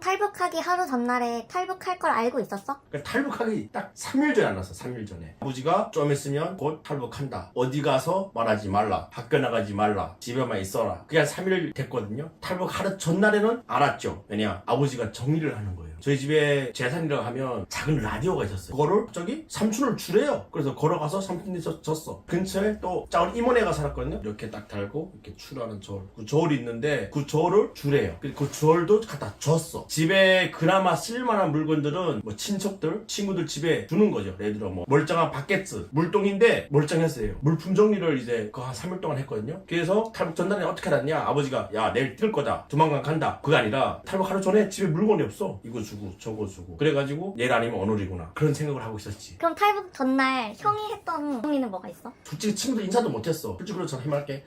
탈북하기 하루 전날에 탈북할 걸 알고 있었어? 그러니까 탈북하기 딱 3일 전에 안 났어. 3일 전에 아버지가 좀 있으면 곧 탈북한다, 어디 가서 말하지 말라, 학교 나가지 말라, 집에만 있어라. 그게 한 3일 됐거든요. 탈북 하루 전날에는 알았죠. 왜냐, 아버지가 정리를 하는 거예요. 저희 집에 재산이라고 하면 작은 라디오가 있었어요. 그거를 갑자기 삼촌을 주래요. 그래서 걸어가서 삼촌이 줬어. 근처에 또 작은 이모네가 살았거든요. 이렇게 딱 달고 이렇게 출하는 저울, 그 저울이 있는데 그 저울을 주래요. 그 저울도 갖다 줬어. 집에 그나마 쓸만한 물건들은 뭐 친척들, 친구들 집에 주는 거죠. 예를 들어 뭐 멀쩡한 바켓츠, 물동인데 멀쩡했어요. 물품 정리를 이제 그 한 3일 동안 했거든요. 그래서 탈북 전날에 어떻게 알았냐, 아버지가 야 내일 뛸 거다, 조만간 간다. 그게 아니라 탈북 하루 전에 집에 물건이 없어. 이거 주고 저거 주고 그래가지고 내일 아니면 오늘이구나, 그런 생각을 하고 있었지. 그럼 탈북 전날 형이 했던 행위는 뭐가 있어? 솔직히 친구들 인사도 못했어. 솔직히 전화 해말게.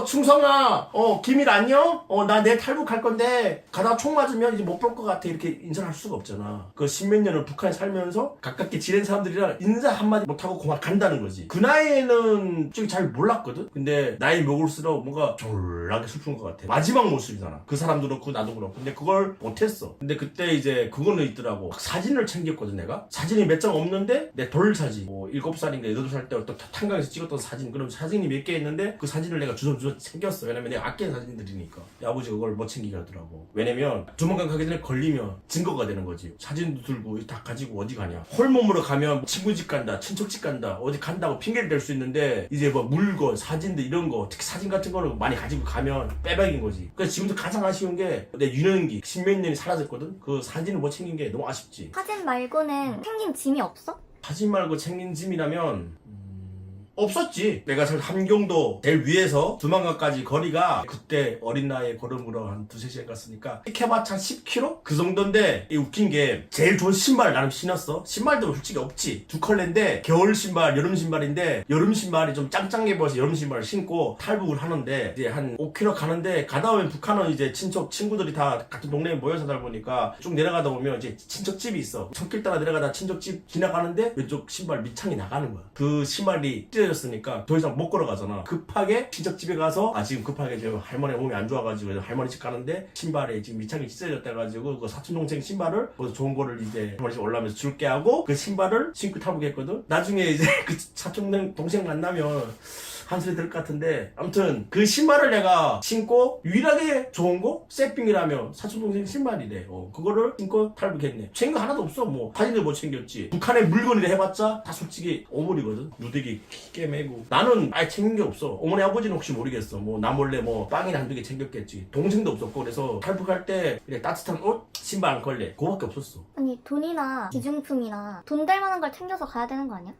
충성아, 기밀 안녕? 나 내일 탈북할 건데 가다가 총 맞으면 이제 못 볼 것 같아, 이렇게 인사를 할 수가 없잖아. 그 십몇 년을 북한에 살면서 가깝게 지낸 사람들이랑 인사 한마디 못하고 그만 간다는 거지. 그 나이에는 솔직히 잘 몰랐거든. 근데 나이 먹을수록 뭔가 졸라게 슬픈 것 같아. 마지막 모습이잖아. 그 사람도 그렇고 나도 그렇고. 근데 그걸 못했어. 근데 그때 이제 그거는 있더라고. 막 사진을 챙겼거든. 내가 사진이 몇 장 없는데 내 돌 사진, 뭐 7살인가 8살 때 또 탄강에서 찍었던 사진, 그럼 사진이 몇 개 있는데 그 사진을 내가 주섬주섬 챙겼어. 왜냐면 내가 아끼는 사진들이니까. 아버지가 그걸 못 챙기게 하더라고. 왜냐면 조만간 가기 전에 걸리면 증거가 되는 거지. 사진도 들고 다 가지고 어디 가냐. 홀몸으로 가면 친구 집 간다, 친척 집 간다, 어디 간다고 핑계를 댈 수 있는데 이제 뭐 물건, 사진들 이런 거, 특히 사진 같은 거는 많이 가지고 가면 빼박인 거지. 그래서 지금도 가장 아쉬운 게 내 유년기 십몇 년이 사라졌거든. 그 사진을 못 챙긴 게 너무 아쉽지. 사진 말고는 챙긴 짐이 없어? 사진 말고 챙긴 짐이라면 없었지. 내가 저 함경도 제일 위에서 두만강까지 거리가 그때 어린 나이에 걸음으로 한 2-3시간 갔으니까 해봤자 10km? 그 정도인데 이 웃긴 게 제일 좋은 신발을 나름 신었어. 신발도 솔직히 없지. 두 컬레인데 겨울 신발, 여름 신발인데 여름 신발이 좀 짱짱해 보여서 여름 신발을 신고 탈북을 하는데 이제 한 5km 가는데 가다 보면 북한은 이제 친구들이 다 같은 동네에 모여서 살다 보니까 쭉 내려가다 보면 이제 친척집이 있어. 손길 따라 내려가다 친척집 지나가는데 왼쪽 신발 밑창이 나가는 거야. 그 신발이 찢어졌으니까 더 이상 못 걸어가잖아. 급하게 친척집에 가서 지금 급하게 저 할머니 몸이 안 좋아가지고 할머니 집 가는데 신발에 지금 밑창이 찢어졌다 가지고 그 사촌 동생 신발을 거기서 좋은 거를 이제 할머니 집 올라오면서 줄게 하고 그 신발을 신고 탈북했거든. 나중에 이제 그 사촌 동생 만나면 한 소리 들을 것 같은데, 아무튼 그 신발을 내가 신고 유일하게 좋은 거 세핑이라며 사촌동생 신발이래. 그거를 신고 탈북했네. 챙긴 거 하나도 없어. 뭐 사진도 못 챙겼지. 북한의 물건이라 해봤자 다 솔직히 오물이거든. 누대기 깨매고. 나는 아예 챙긴 게 없어. 어머니 아버지는 혹시 모르겠어. 뭐 나 몰래 뭐 빵이나 한두 개 챙겼겠지. 동생도 없었고. 그래서 탈북할 때 그냥 따뜻한 옷, 신발 한 컬레, 그거밖에 없었어. 아니 돈이나 기중품이나 돈 될 만한 걸 챙겨서 가야 되는 거 아니야?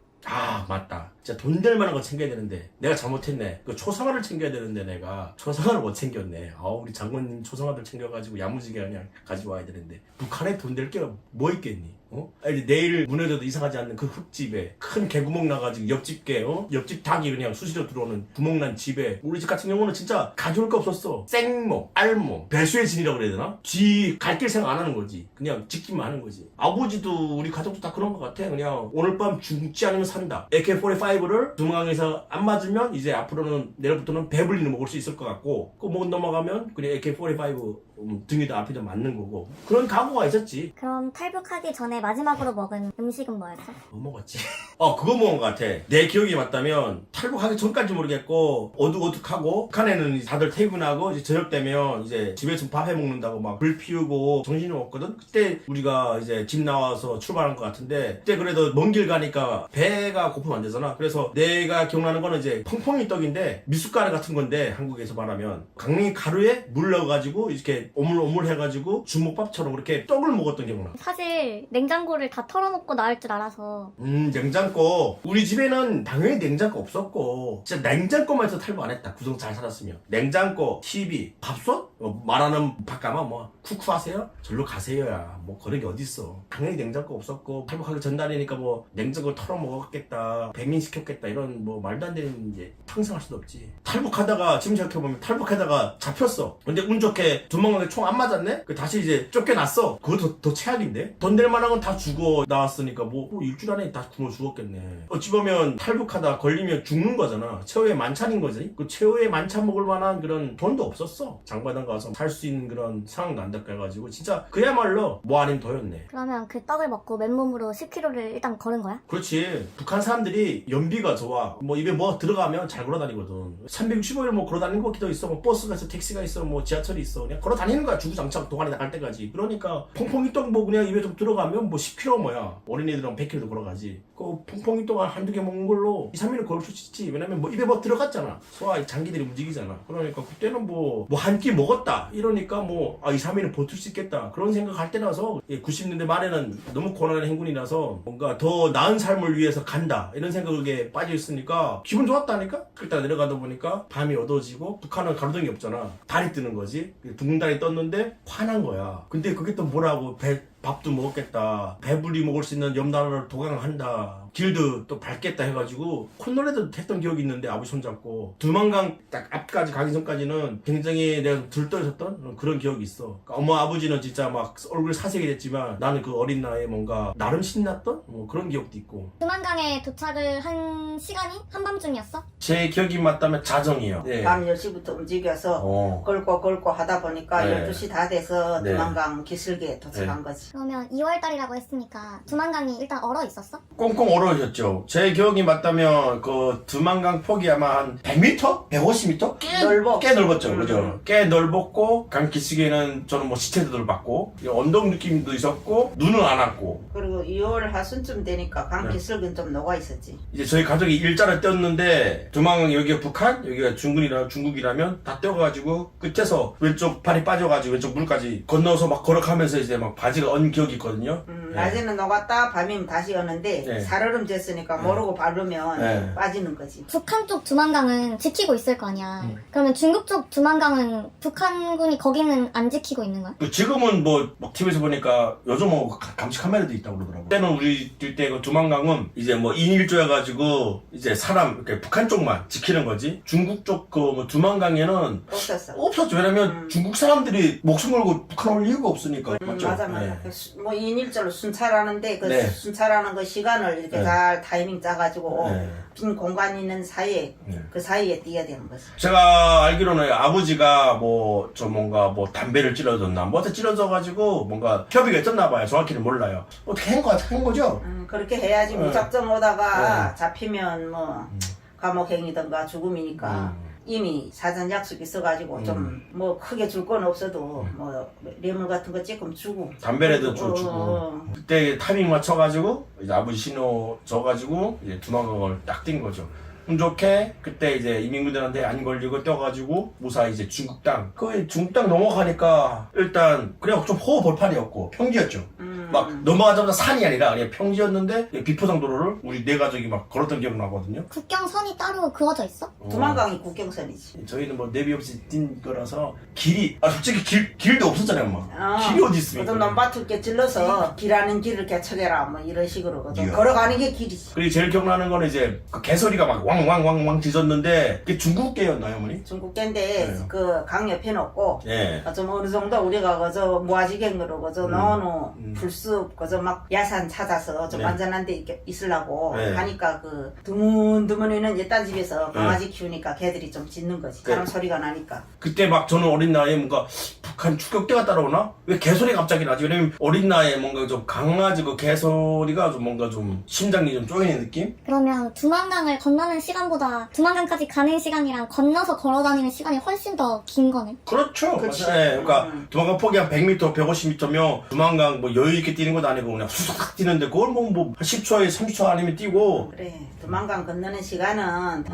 맞다. 진짜 돈 될 만한 거 챙겨야 되는데 내가 잘못했네. 그 초상화를 챙겨야 되는데 내가 초상화를 못 챙겼네. 우리 장군님 초상화들 챙겨가지고 야무지게 그냥 가지고 와야 되는데 북한에 돈 될 게 뭐 있겠니? 아니, 내일 문에도 이상하지 않는 그 흙집에 큰 개구멍 나가지고 옆집 옆집 닭이 그냥 수시로 들어오는 구멍 난 집에, 우리 집 같은 경우는 진짜 가져올 거 없었어. 생모, 알모, 배수의 진이라고 그래야 되나? 쥐 갈 길 생각 안 하는 거지. 그냥 짓기만 하는 거지. 아버지도 우리 가족도 다 그런 것 같아. 그냥 오늘 밤 죽지 않으면 산다. AK-45를 두만강에서 안 맞으면 이제 앞으로는 내일부터는 배불리는 먹을 수 있을 것 같고, 그 목 넘어가면 그냥 AK-45 등에도 앞에도 맞는 거고, 그런 각오가 있었지. 그럼 탈북하기 전에 마지막으로 먹은 음식은 뭐였어? 뭐 먹었지? 그거 먹은 것 같아. 내 기억이 맞다면 탈북하기 전까지 모르겠고 어둑어둑하고, 북한에는 다들 퇴근하고 이제 저녁 되면 이제 집에서 밥 해 먹는다고 막 불 피우고 정신이 없거든. 그때 우리가 이제 집 나와서 출발한 것 같은데, 그때 그래도 먼 길 가니까 배가 고프면 안 되잖아. 그래서 내가 기억나는 거는 이제 펑펑이 떡인데 미숫가루 같은 건데, 한국에서 말하면 강냉이 가루에 물 넣어가지고 이렇게 오물오물 해가지고 주먹밥처럼 그렇게 떡을 먹었던 기억나. 사실 냉장고를 다 털어놓고 나올 줄 알아서. 냉장고. 우리 집에는 당연히 냉장고 없었고, 진짜 냉장고만 해서 탈북 안 했다. 구성 잘 살았으면. 냉장고, TV, 밥솥? 말하는 밥가마 뭐 쿠쿠 하세요? 절로 가세요야. 뭐 그런 게 어딨어. 당연히 냉장고 없었고, 탈북하기 전날이니까 뭐 냉장고 털어먹어 받겠다, 백민시켰겠다 이런 뭐 말도 안 되는 이제 상상할 수도 없지. 탈북하다가 지금 생각해보면 탈북하다가 잡혔어. 근데 운 좋게 도망가게 총 안 맞았네? 다시 이제 쫓겨났어. 그거 더 최악인데? 돈 될 만한 건 다 죽어 나왔으니까 뭐 일주일 안에 다 굶어 죽었겠네. 어찌 보면 탈북하다 걸리면 죽는 거잖아. 최후의 만찬인 거지. 그 최후의 만찬 먹을 만한 그런 돈도 없었어. 장바당 가서 살 수 있는 그런 상황도 안 닦아가지고 진짜 그야말로 뭐 아닌 더였네. 그러면 그 떡을 먹고 맨몸으로 10km를 일단 걸은 거야? 그렇지. 북한 사람들이 연비가 좋아. 뭐 입에 뭐 들어가면 잘 걸어다니거든. 365일 뭐 걸어다니는 것도 있어. 뭐 버스가 있어, 택시가 있어, 뭐 지하철이 있어. 그냥 걸어다니는 거야. 주구장창 동아리 나갈 때까지. 그러니까 퐁퐁이 떡 뭐 그냥 입에 좀 들어가면 뭐 10km 뭐야. 어린애들은 100km도 걸어가지. 그 퐁퐁이 떡 한두 개 먹는 걸로 2, 3일을 걸을 수 있지. 왜냐면 뭐 입에 뭐 들어갔잖아. 소화 장기들이 움직이잖아. 그러니까 그때는 뭐 한 끼 먹었다. 이러니까 뭐 2, 3일은 버틸 수 있겠다. 그런 생각할 때라서 90년대 말에는 너무 고난의 행군이라서 뭔가 더 나은 삶을 위해서 간다. 이런 생각에 빠져 있으니까 기분 좋았다니까? 그러다 내려가다 보니까 밤이 어두워지고 북한은 가로등이 없잖아. 달이 뜨는 거지. 둥근 달이 떴는데 화난 거야. 근데 그게 또 뭐라고 밥도 먹었겠다. 배불리 먹을 수 있는 옆나라를 도강한다. 길도 또 밟겠다 해가지고 콧노래도 했던 기억이 있는데 아버지 손잡고 두만강 딱 앞까지 가기 전까지는 굉장히 내가 들떠있었던 그런 기억이 있어. 그러니까 엄마 아버지는 진짜 막 얼굴 사색이 됐지만 나는 그 어린 나이에 뭔가 나름 신났던 뭐 그런 기억도 있고. 두만강에 도착을 한 시간이 한밤중이었어? 제 기억이 맞다면 자정이요. 네. 밤 10시부터 움직여서 걸고 하다 보니까 네. 12시 다 돼서 네. 두만강 기슭에 도착한 거지. 그러면 2월달이라고 했으니까 두만강이 일단 얼어 있었어? 꽁꽁 얼어있었죠. 제 기억이 맞다면 그 두만강 폭이 아마 한 100m? 150m? 꽤 넓었죠. 그죠? 꽤 넓었고 강 기슭에는 저는 뭐 시체들을 봤고 언덕 느낌도 있었고 눈은 안 왔고. 그리고 2월 하순쯤 되니까 강 네. 기슭은 좀 녹아 있었지. 이제 저희 가족이 일자를 떼었는데 두만강 여기가 북한 여기가 중국이라면 다 떼어가지고 끝에서 왼쪽 발이 빠져가지고 왼쪽 물까지 건너서 막 걸어가면서 이제 막 바지가 언 기억이 있거든요. 네. 낮에는 녹았다 밤이면 다시 오는데 네. 살얼음 졌으니까 네. 모르고 밟으면 네. 빠지는 거지. 북한 쪽 두만강은 지키고 있을 거 아니야. 그러면 중국 쪽 두만강은 북한군이 거기는 안 지키고 있는 거야? 지금은 뭐 TV에서 보니까 요즘 뭐 감시 카메라도 있다고 그러더라고. 그때는 우리 때 그 두만강은 이제 뭐 2인 1조여가지고 이제 사람 이렇게 북한 쪽만 지키는 거지. 중국 쪽 그 뭐 두만강에는 없었어. 없었죠. 왜냐면 중국 사람들이 목숨 걸고 북한 올 이유가 없으니까. 맞죠? 맞아. 네. 뭐 2인 1조로 순찰하는데 그 네. 순찰하는 그 시간을 이렇게 네. 잘 타이밍 짜가지고 네. 빈 공간이 있는 사이에 네. 그 사이에 뛰어야 되는 거지. 제가 알기로는 아버지가 뭐 좀 뭔가 뭐 담배를 찔러줬나 뭐한테 찔러줘가지고 뭔가 협의가 있었나 봐요. 정확히는 몰라요. 어떻게 한 거죠? 그렇게 해야지. 네. 무작정 오다가 네. 잡히면 뭐 감옥행이든가 죽음이니까 이미 사전 약속 있어가지고 좀 뭐 크게 줄 건 없어도 뭐 뇌물 같은 거 조금 주고 담배라도 주고. 그때 타이밍 맞춰가지고 이제 아버지 신호 줘가지고 이제 두만강을 딱 뛴 거죠. 운 좋게 그때 이제 이민군들한테 안 걸리고 뛰어가지고 무사히 이제 중국 땅. 그 중국 땅 넘어가니까 일단 그냥 좀 호흡벌판이었고 평지였죠. 막 넘어가자마자 산이 아니라 그냥 평지였는데 비포장도로를 우리 네 가족이 막 걸었던 기억 나거든요. 국경선이 따로 그어져 있어? 두만강이 국경선이지. 저희는 뭐 내비 없이 뛴 거라서 길이 솔직히 길도 없었잖아요, 엄마. 길이 어디 있습니까? 그래도 논밭을 게 찔러서 길하는 길을 개척해라 뭐 이런 식으로 이야. 걸어가는 게 길이지. 그리고 제일 기억나는 거는 이제 그 개소리가 막 왕왕왕왕 짖었는데 그게 중국계였나요, 어머니? 중국계인데 네. 그 강 옆에 놓고 예. 좀 어느 정도 우리가 그저 무아지경으로 그저 넣어놓은 불숲 그저 막 야산 찾아서 좀 네. 안전한 데 있으려고 네. 하니까 그 드문드문이는 옛날 집에서 네. 강아지 키우니까 걔들이 좀 짖는 거지. 사람 소리가 나니까. 그때 막 저는 어린 나이에 뭔가 북한 추격대가 따라오나? 왜 개소리가 갑자기 나지? 왜냐면 어린 나이에 뭔가 좀 강아지 그 개소리가 좀 뭔가 좀 심장이 좀 쪼이는 느낌? 그러면 두만강을 건너는 시간보다 두만강까지 가는 시간이랑 건너서 걸어다니는 시간이 훨씬 더 긴 거네. 그렇죠. 그치. 맞아요. 그러니까 두만강 폭이 한 100m, 150m면 두만강 뭐 여유 있게 뛰는 것도 아니고 그냥 수삭 뛰는데 그걸 뭐 10초에 30초 아니면 뛰고. 그래 두만강 건너는 시간은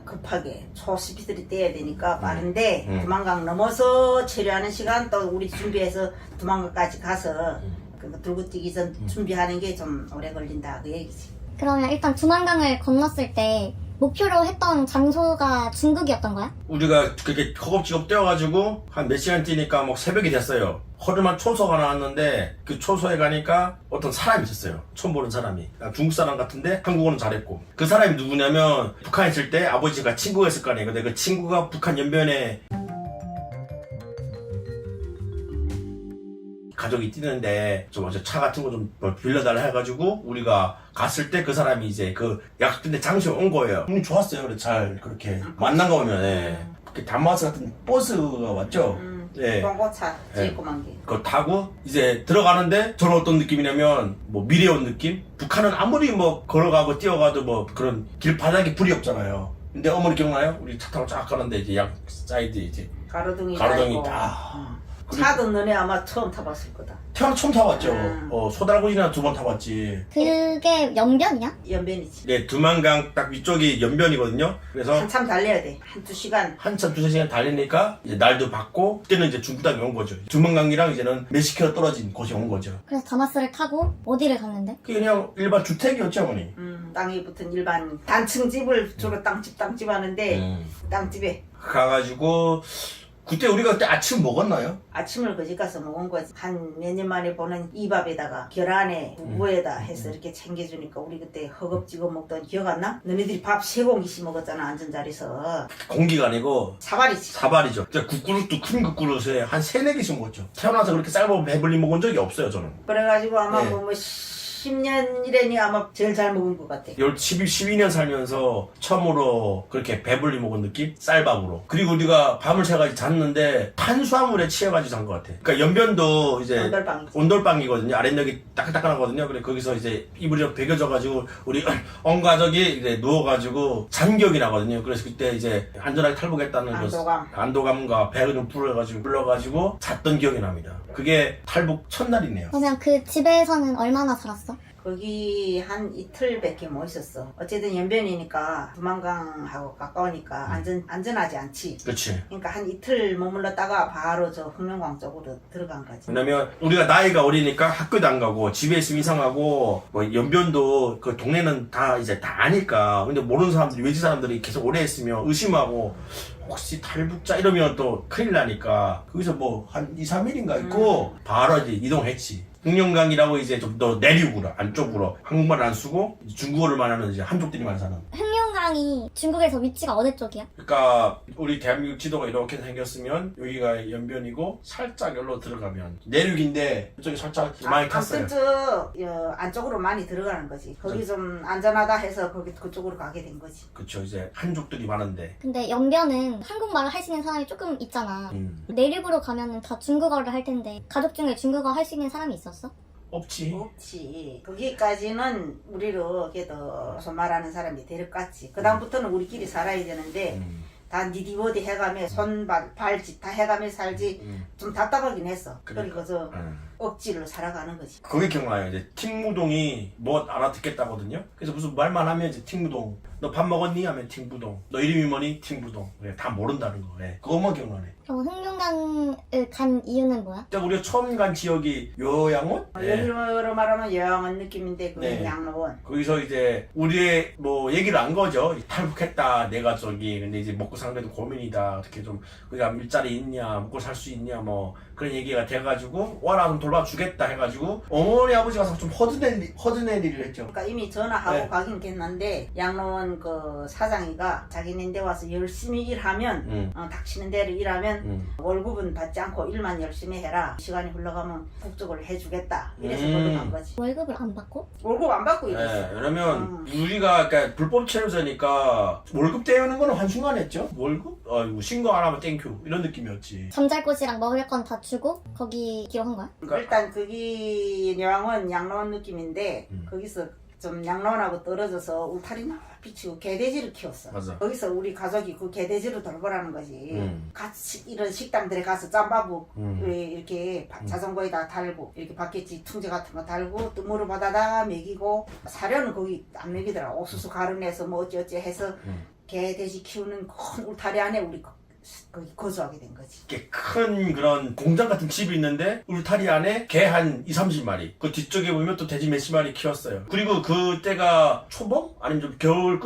급하게 초스피드를 떼야 되니까 빠른데 두만강 넘어서 체류하는 시간 또 우리 준비해서 두만강까지 가서 그거 들고 뛰기 전 준비하는 게 좀 오래 걸린다 그 얘기지. 그러면 일단 두만강을 건넜을 때 목표로 했던 장소가 중국이었던 거야? 우리가 그렇게 허겁지겁 뛰어가지고 한 몇 시간 뛰니까 뭐 새벽이 됐어요. 허름한 초소가 나왔는데 그 초소에 가니까 어떤 사람이 있었어요. 처음 보는 사람이. 중국 사람 같은데 한국어는 잘했고. 그 사람이 누구냐면 북한에 있을 때 아버지가 친구가 있을 거 아니에요. 근데 그 친구가 북한 연변에 가족이 뛰는데 좀 차 같은 거 좀 빌려달라 해가지고 우리가 갔을 때 그 사람이 이제 그 약속된 장소에 온 거예요. 좋았어요. 그래 잘 그렇게 만난 거 보면 그 단마스 같은 버스가 왔죠. 네. 봉고차 네. 쬐꼬만 게. 그거 타고 이제 들어가는데 저는 어떤 느낌이냐면 뭐 미래 온 느낌? 북한은 아무리 뭐 걸어가고 뛰어가도 뭐 그런 길바닥에 불이 없잖아요. 근데 어머니 기억나요? 우리 차 타고 쫙 가는데 이제 양 사이드 이제 가로등이 가로등이 다 딱. 차도 너네 아마 처음 타봤을 거다. 태어나 처음 타봤죠. 소달구지나 2번 타봤지. 그게 연변이야? 연변이지. 네, 두만강 딱 위쪽이 연변이거든요. 그래서 한참 달려야 돼. 한 2시간. 한참 2-3시간 달리니까 이제 날도 밝고 그때는 이제 중국 땅에 온 거죠. 두만강이랑 이제는 몇십 킬로 떨어진 곳에 온 거죠. 그래서 다마스를 타고 어디를 갔는데? 그게 그냥 일반 주택이었죠, 어머니. 땅이 붙은 일반 단층 집을 주로 땅집 하는데 땅집에 가가지고 그때 우리가 그때 아침 먹었나요? 아침을 거기 가서 먹은 거지. 한 몇 년 만에 보는 이밥에다가 계란에 무에다 해서 이렇게 챙겨주니까 우리 그때 허겁지겁 먹던 기억 안 나? 너네들이 밥 3공기씩 먹었잖아, 앉은 자리에서. 공기가 아니고 사발이지. 사발이죠. 진짜 국그릇도 큰 국그릇에 한 3-4개씩 먹었죠. 태어나서 그렇게 쌀밥 배불리 먹은 적이 없어요, 저는. 그래가지고 아마 네. 뭐 10년 이래니 아마 제일 잘 먹은 것 같아. 12년 살면서 처음으로 그렇게 배불리 먹은 느낌? 쌀밥으로. 그리고 우리가 밤을 새가지고 잤는데 탄수화물에 취해가지고 잔 것 같아. 그러니까 연변도 이제 온돌방이지. 온돌방이거든요. 아랫역이 따끈따끈하거든요. 그래 거기서 이제 이불이 베겨져가지고 우리 온 가족이 이제 누워가지고 잔 기억이 나거든요. 그래서 그때 이제 안전하게 탈북했다는 안도감과 배가 좀 불러가지고 잤던 기억이 납니다. 그게 탈북 첫날이네요. 그러면 그 집에서는 얼마나 살았어? 거기 한 이틀밖에 못 있었어. 어쨌든 연변이니까 두만강하고 가까우니까 안전하지 않지. 그렇지. 그러니까 한 이틀 머물렀다가 바로 저 흑룡광 쪽으로 들어간 거지. 왜냐면 우리가 나이가 어리니까 학교도 안 가고 집에 있으면 이상하고 뭐 연변도 그 동네는 다 이제 다 아니까. 근데 모르는 사람들이 외지 사람들이 계속 오래 있으면 의심하고 혹시 탈북자 이러면 또 큰일 나니까 거기서 뭐 한 2-3일인가 있고 바로 이제 이동했지. 흑룡강이라고 이제 좀 더 내륙으로 안쪽으로 한국말 안 쓰고 중국어를만 하는 이제 한족들이만 사는. 흑룡강이 중국에서 위치가 어느 쪽이야? 그러니까 우리 대한민국 지도가 이렇게 생겼으면 여기가 연변이고 살짝 여기로 들어가면 내륙인데 이쪽이 살짝 많이 탔어요. 안쪽으로 많이 들어가는 거지. 거기 좀 안전하다 해서 그쪽으로 가게 된 거지. 그쵸, 이제 한족들이 많은데. 근데 연변은 한국말을 할 수 있는 사람이 조금 있잖아. 내륙으로 가면은 다 중국어를 할 텐데 가족 중에 중국어 할 수 있는 사람이 있었어? 없지. 없지. 거기까지는 우리로 그래도 말하는 사람이 데려갔지. 그 다음부터는 우리끼리 살아야 되는데 다 니디버디 해가며 발짓 다 해가며 살지. 좀 답답하긴 했어. 그리고서 억지로 살아가는 거지. 그게 기억나요. 이제 팅무동이 뭐 알아듣겠다거든요. 그래서 무슨 말만 하면 이제 팅무동. 너 밥 먹었니? 하면 팅부동. 너 이름이 뭐니? 팅부동. 다 모른다는 거. 그것만 기억나네. 그럼 흑룡강을 간 이유는 뭐야? 그때 우리가 처음 간 지역이 요양원? 여기로 말하면 여양원 느낌인데 그게 네. 양로원. 거기서 이제 우리의 뭐 얘기를 안 거죠. 탈북했다 내가 저기. 근데 이제 먹고 사는 데도 고민이다. 어떻게 좀 우리가 일자리 있냐, 먹고 살 수 있냐, 뭐 그런 얘기가 돼가지고 와라 좀 돌봐주겠다 해가지고 어머니 아버지가 좀 허드내리를 했죠. 그러니까 이미 전화하고 네. 가긴 했는데 양로원 그 사장이가 자기네데 와서 열심히 일하면 닥치는 대로 일하면 월급은 받지 않고 일만 열심히 해라. 시간이 흘러가면 국적을 해주겠다. 이래서 걸어간 거지. 월급을 안 받고? 월급 안 받고 이랬어. 네, 왜냐면 우리가 그러니까 불법 체류자니까 월급 떼우는 거는 한순간했죠. 월급? 아이고 신고 안 하면 땡큐 이런 느낌이었지. 잠잘 곳이랑 먹을 건 다 주고 거기 기록한 거야? 일단 거기 양로원 느낌인데 거기서 좀 양로원하고 떨어져서 울타리 비치고 개돼지를 키웠어. 맞아. 거기서 우리 가족이 그 개돼지를 돌보라는 거지. 같이 이런 식당들에 가서 짬바국 이렇게 자전거에다 달고 이렇게 바켓지 퉁재 같은 거 달고 또 물을 받아다 먹이고 사료는 거기 안 먹이더라. 옥수수 가루내서 뭐 어찌어찌 해서 개돼지 키우는 큰 울타리 안에 우리 거기 거주하게 된 거지. 이렇게 큰 그런 공장 같은 집이 있는데 울타리 안에 개 한 20-30마리 그 뒤쪽에 보면 또 돼지 몇십 마리 키웠어요. 그리고 그때가 초봄? 아니면 좀 겨울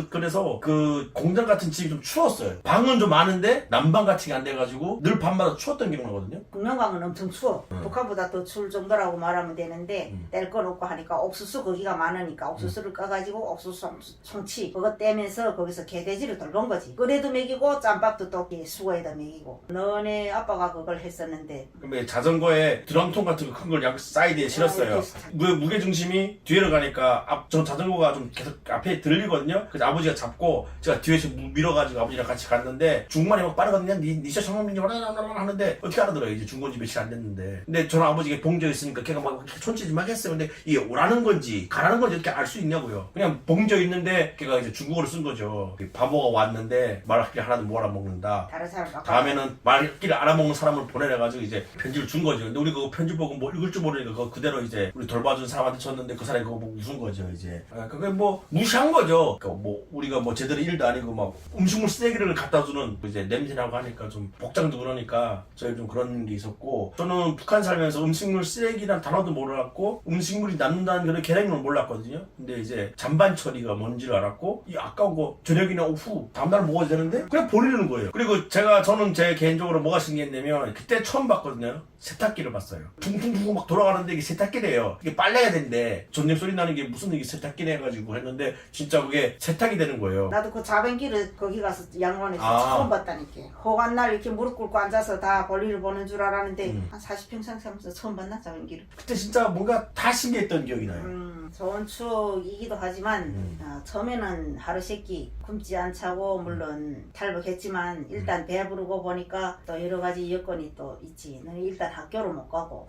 그래서 그 공장 같은 집이 좀 추웠어요. 방은 좀 많은데 난방 같은 게 안 돼가지고 늘 밤마다 추웠던 기억나거든요. 북면강은 엄청 추워. 북한보다 더 추울 정도라고 말하면 되는데 뗄 건 없고 하니까 옥수수 거기가 많으니까 옥수수를 까가지고 옥수수 송치 그거 떼면서 거기서 개돼지를 돌본 거지. 끓여도 먹이고 짬밥도 또 수거에다 먹이고. 너네 아빠가 그걸 했었는데 그러면 자전거에 드럼통 같은 거 큰 걸 양 사이드에 실었어요. 무게 중심이 뒤로 가니까 저 자전거가 좀 계속 앞에 들리거든요. 그래서 아버지가 잡고 제가 뒤에서 밀어가지고 아버지랑 같이 갔는데 중간에 막 빠르거든요. 니셔 청문민지 하는데 어떻게 알아들어요? 이제 중고지 며칠 안 됐는데. 근데 저는 아버지가 봉저 있으니까 걔가 막 촌짓 막 했어요. 근데 이게 오라는 건지 가라는 건지 어떻게 알 수 있냐고요. 그냥 봉저 있는데 걔가 이제 중국어를 쓴 거죠. 바보가 왔는데 말길 하나도 못 알아먹는다. 다른 사람 다음에는 말길 알아먹는 사람을 보내려가지고 이제 편지를 준 거죠. 근데 우리 그거 편지 보고 뭐 읽을 줄 모르니까 그거 그대로 이제 우리 돌봐준 사람한테 줬는데 그 사람이 그거 보고 웃은 거죠. 이제 그게 뭐 무시한 거죠. 그러니까 뭐 우리가 뭐 제대로 일도 아니고 막 음식물 쓰레기를 갖다 주는 이제 냄새나고 하니까 좀 복장도 그러니까 저희 좀 그런 게 있었고 저는 북한 살면서 음식물 쓰레기란 단어도 몰랐고 음식물이 남는다는 그런 개념을 몰랐거든요. 근데 이제 잔반 처리가 뭔지를 알았고 이 아까운 거 저녁이나 오후 다음날 먹어야 되는데 그냥 버리는 거예요. 그리고 저는 제 개인적으로 뭐가 신기했냐면 그때 처음 봤거든요. 세탁기를 봤어요. 붕붕붕 막 돌아가는데 이게 세탁기래요. 이게 빨래야 되는데 전력 소리 나는 게 무슨 이게 세탁기래 해가지고 했는데 진짜 그게 세탁이 되는 거예요. 나도 그 자변기를 거기 가서 양원에서 처음 봤다니까. 허간 날 이렇게 무릎 꿇고 앉아서 다 볼일을 보는 줄 알았는데 한 40평생 살면서 처음 봤나 자변기를. 그때 진짜 뭔가 다 신기했던 기억이 나요. 좋은 추억이기도 하지만 처음에는 하루 세끼 굶지 않자고 물론 탈북했지만 일단 배부르고 보니까 또 여러 가지 여건이 또 있지. 너는 일단 학교를 못 가고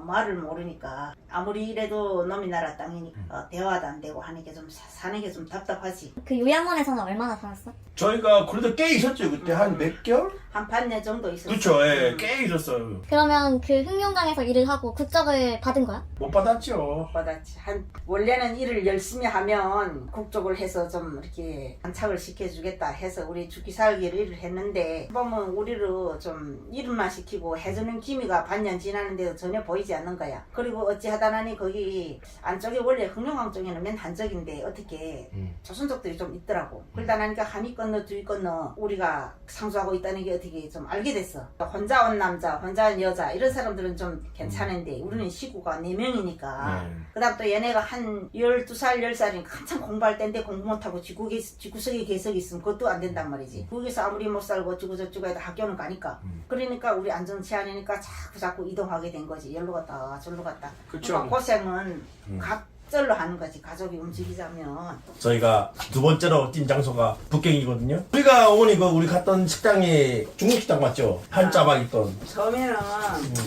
말을 모르니까 아무리 이래도 놈이 나라 땅이니까 대화도 안 되고 하니까 좀 사는 게 좀 답답하지. 그 요양원에서는 얼마나 살았어? 저희가 그래도 꽤 있었죠. 그때 한 몇 개월? 한 반년 정도 있었어. 그쵸. 예, 꽤 있었어요. 그러면 그 흑룡강에서 일을 하고 국적을 받은 거야? 못 받았죠. 받았지. 원래는 일을 열심히 하면 국적을 해서 좀 이렇게 안착을 시켜주겠다 해서 우리 죽기 살기를 일을 했는데 보면 우리를 좀 일만 시키고 해주는 기미가 반년 지나는데도 전혀 보이지 않는 거야. 그리고 어찌하다나니 거기 안쪽에 원래 흑룡강 쪽에는 맨 한적인데 어떻게 조선족들이 좀 있더라고. 그러다 나니까 한이 건너 두이 건너 우리가 상주하고 있다는 게 어떻게 좀 알게 됐어. 혼자 온 남자, 혼자 온 여자 이런 사람들은 좀 괜찮은데 우리는 식구가 4명이니까 그 다음 또 얘네가 한 12살, 10살이니까 한참 공부할 때인데 공부 못하고 집구석에 계속 있으면 그것도 안 된단 말이지. 거기서 아무리 못 살고 어쩌고저쩌고 해도 학교는 가니까. 그러니까 우리 안전치 않으니까 자꾸 이동하게 된 거지. 여기로 갔다 저기로 갔다. 그쵸. 그러니까 고생은 각절로 하는 거지. 가족이 움직이자면. 저희가 두 번째로 뛴 장소가 북경이거든요. 우리가 우리 갔던 식당이 중국 식당 맞죠? 한자막 있던. 처음에는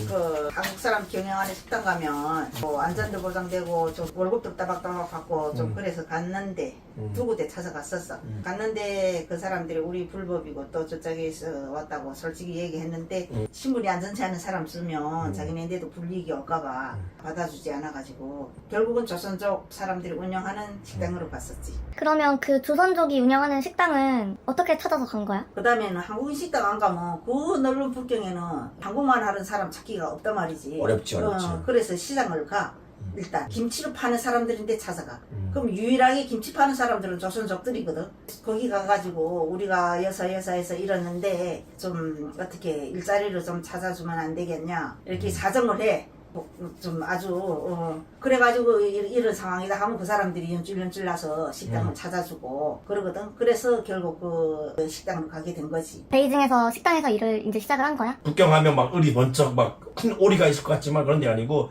그 한국 사람 경영하는 식당 가면 뭐 안전도 보장되고 좀 월급도 따박따박 받고 좀 그래서 갔는데 두 군데 찾아갔었어. 갔는데 그 사람들이 우리 불법이고 또 저쪽에서 왔다고 솔직히 얘기했는데 신분이 안전치 않은 사람 쓰면 자기네들도 불이익이 올까봐 받아주지 않아가지고 결국은 조선족 사람들이 운영하는 식당으로 갔었지. 그러면 그 조선족이 운영하는 식당은 어떻게 찾아서 간 거야? 그 다음에는 한국인 식당 안 가면 그 넓은 북경에는 한국말 하는 사람 찾기가 없단 말이지. 어렵지. 그래서 시장을 가. 일단 김치를 파는 사람들인데 찾아가. 그럼 유일하게 김치 파는 사람들은 조선족들이거든. 거기 가가지고 우리가 여사에서 이러는데 좀 어떻게 일자리를 좀 찾아주면 안 되겠냐 이렇게 사정을 해. 좀 아주 그래가지고 이런 상황이다 하면 그 사람들이 연줄 나서 식당을 찾아주고 그러거든. 그래서 결국 그 식당으로 가게 된 거지. 베이징에서 식당에서 일을 이제 시작을 한 거야? 북경하면 막 을이 번쩍 막 큰 오리가 있을 것 같지만 그런 게 아니고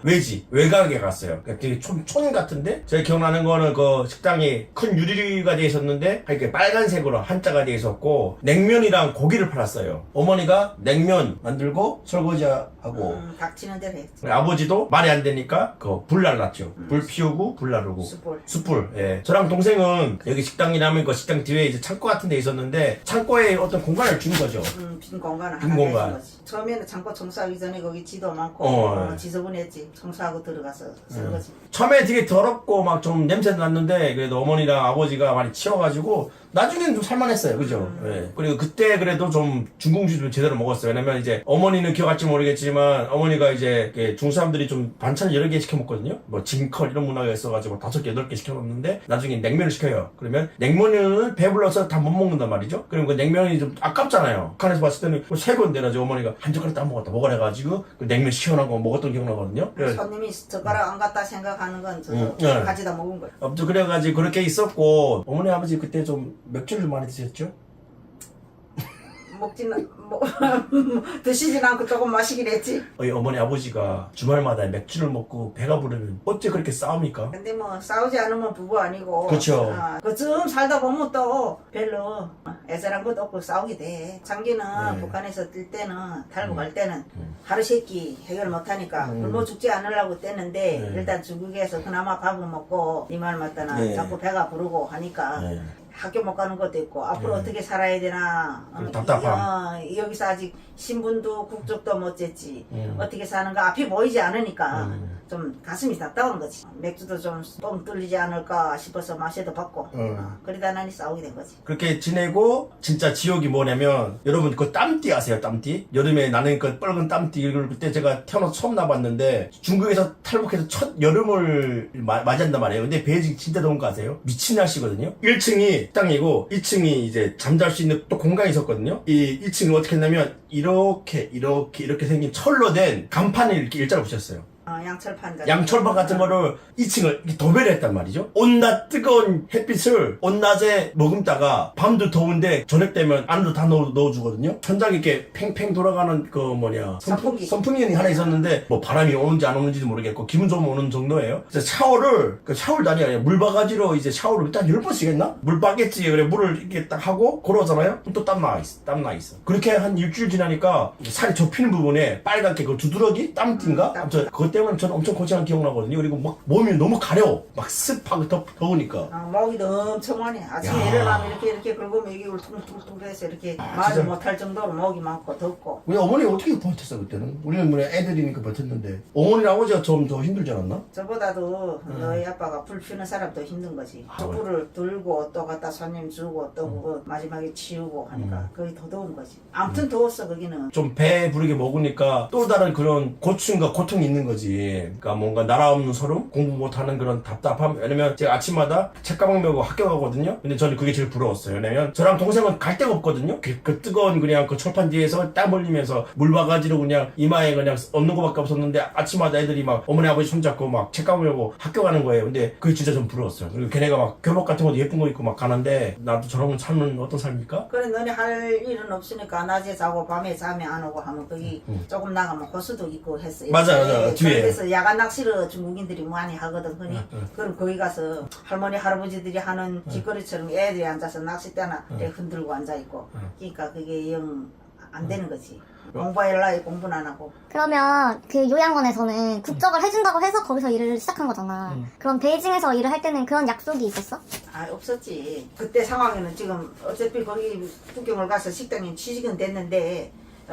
외곽에 갔어요. 그러니까 되게 촌 같은데 제가 기억나는 거는 그 식당이 큰 유리가 돼 있었는데 이렇게 빨간색으로 한자가 돼 있었고 냉면이랑 고기를 팔았어요. 어머니가 냉면 만들고 설거지하고 닥치는 대로 했지. 아버지 아버지도 말이 안 되니까 그 불 날랐죠. 불 피우고 불 나르고. 숯불. 예. 저랑 동생은 여기 식당이라면 그 식당 뒤에 이제 창고 같은 데 있었는데 창고에 어떤 공간을 준 거죠. 빈 공간을 빈 하나 공간. 내준 거지. 처음에는 창고 청소하기 전에 거기 지도 많고 지저분했지. 청소하고 들어가서 쓴 거지. 처음에 되게 더럽고 막 좀 냄새도 났는데 그래도 어머니랑 아버지가 많이 치워가지고 나중에는 좀 살만했어요. 그죠? 예. 그리고 그때 그래도 좀 중국 음식 좀 제대로 먹었어요. 왜냐면 이제 어머니는 기억할지 모르겠지만 어머니가 이제 중국 사람들이 좀 반찬을 여러 개 시켜 먹거든요. 뭐 징컬 이런 문화가 있어가지고 5개, 8개 시켜 먹는데 나중에 냉면을 시켜요. 그러면 냉면을 배불러서 다 못 먹는단 말이죠. 그럼 그 냉면이 좀 아깝잖아요. 북한에서 봤을 때는 새 건데 나중에 어머니가 한 젓가락 딱 먹었다 먹으래가지고 그 냉면 시원한 거 먹었던 기억나거든요. 손님이 젓가락 안 갖다 생각하는 건 저도 네. 가지다 먹은 거예요. 아무튼 그래가지고 그렇게 있었고 어머니 아버지 그때 좀 맥주를 많이 드셨죠? 먹지는 드시진 않고 조금 마시긴 했지. 어머니 아버지가 주말마다 맥주를 먹고 배가 부르면 어째 그렇게 싸웁니까? 근데 뭐 싸우지 않으면 부부 아니고. 그쵸. 그쯤 살다 보면 또 별로 애절한 것도 없고 싸우게 돼. 장기는 북한에서 뛸 때는 탈북 갈 때는 하루 세끼 해결 못하니까 굶어 죽지 않으려고 떼는데 일단 중국에서 그나마 밥을 먹고 이 말 맞다나 자꾸 배가 부르고 하니까 학교 못 가는 것도 있고 앞으로 어떻게 살아야 되나 답답함. 여기서 아직 신분도 국적도 못 쟀지 어떻게 사는가 앞이 보이지 않으니까 좀 가슴이 답답한 거지. 맥주도 좀 뻥 뚫리지 않을까 싶어서 마셔도 받고 그러다 나니 싸우게 된 거지. 그렇게 지내고 진짜 지옥이 뭐냐면 여러분 그 땀띠 아세요? 땀띠? 여름에 나는 그 빨간 땀띠 이걸 그때 제가 태어나서 처음 나봤는데 중국에서 탈북해서 첫 여름을 맞이한단 말이에요. 근데 베이징 진짜 더운 거 아세요? 미친 날씨거든요. 1층이 식당이고 2층이 이제 잠잘 수 있는 또 공간이 있었거든요. 이 1층은 어떻게 했냐면 이렇게 생긴 철로 된 간판을 이렇게 일자로 붙였어요. 양철판 같은 양철판 같은 거를 2층을 이렇게 도배를 했단 말이죠. 온낮 뜨거운 햇빛을 온낮에 머금다가 밤도 더운데 저녁 되면 안으로 다 넣어주거든요. 천장에 이렇게 팽팽 돌아가는 선풍기 하나 있었는데 뭐 바람이 오는지 안 오는지도 모르겠고 기분 좋으면 오는 정도예요. 그래서 샤워를 아니라 물바가지로 이제 샤워를 딱 10번씩 했나? 물 빠겠지. 그래 물을 이렇게 딱 하고 걸어오잖아요. 또 땀 나 있어. 그렇게 한 일주일 지나니까 살이 접히는 부분에 빨갛게 그 두드러기? 땀띠인가? 아무튼 그것 때문에 저는 엄청 고생한 기억나거든요. 그리고 막 몸이 너무 가려. 막 습하고 더우니까. 목이 엄청 많이. 아침에 일어나면 이렇게 긁으면 여기 울퉁퉁퉁해서 이렇게 말을 못할 정도로 목이 많고 덥고. 우리 어머니 어떻게 버텼어 그때는? 우리는 뭐 애들이니까 버텼는데 어머니랑 아버지가 좀 더 힘들지 않았나? 저보다도 너희 아빠가 불 피우는 사람도 힘든 거지. 불을 들고 또 갖다 손님 주고 또 그거 마지막에 치우고 하니까 거의 더 더운 거지. 아무튼 더웠어 거기는. 좀 배 부르게 먹으니까 또 다른 그런 고충과 고통이 있는 거지. 그러니까 뭔가 나라 없는 서름, 공부 못하는 그런 답답함. 왜냐면 제가 아침마다 책가방 메고 학교 가거든요. 근데 저는 그게 제일 부러웠어요. 왜냐면 저랑 동생은 갈 데가 없거든요. 그 뜨거운 그냥 그 철판 뒤에서 땀 흘리면서 물바가지로 그냥 이마에 그냥 없는 거밖에 없었는데 아침마다 애들이 막 어머니 아버지 손잡고 막 책가방 메고 학교 가는 거예요. 근데 그게 진짜 좀 부러웠어요. 그리고 걔네가 막 교복 같은 것도 예쁜 거 입고 막 가는데 나도 저런 삶은 어떤 삶입니까? 그래 너네 할 일은 없으니까 낮에 자고 밤에 잠이 안 오고 하면 거기 조금 나가면 호수도 있고 했어요. 맞아 뒤에. 그래서 야간 낚시를 중국인들이 많이 하거든. 흔히. 그럼 거기 가서 할머니 할아버지들이 하는 길거리처럼 애들이 앉아서 낚싯대나 흔들고 앉아있고 그러니까 그게 영 안 되는 거지. 공부할라 공부는 안 하고. 그러면 그 요양원에서는 국적을 해준다고 해서 거기서 일을 시작한 거잖아. 그럼 베이징에서 일을 할 때는 그런 약속이 있었어? 없었지. 그때 상황에는 지금 어차피 거기 북경을 가서 식당에 취직은 됐는데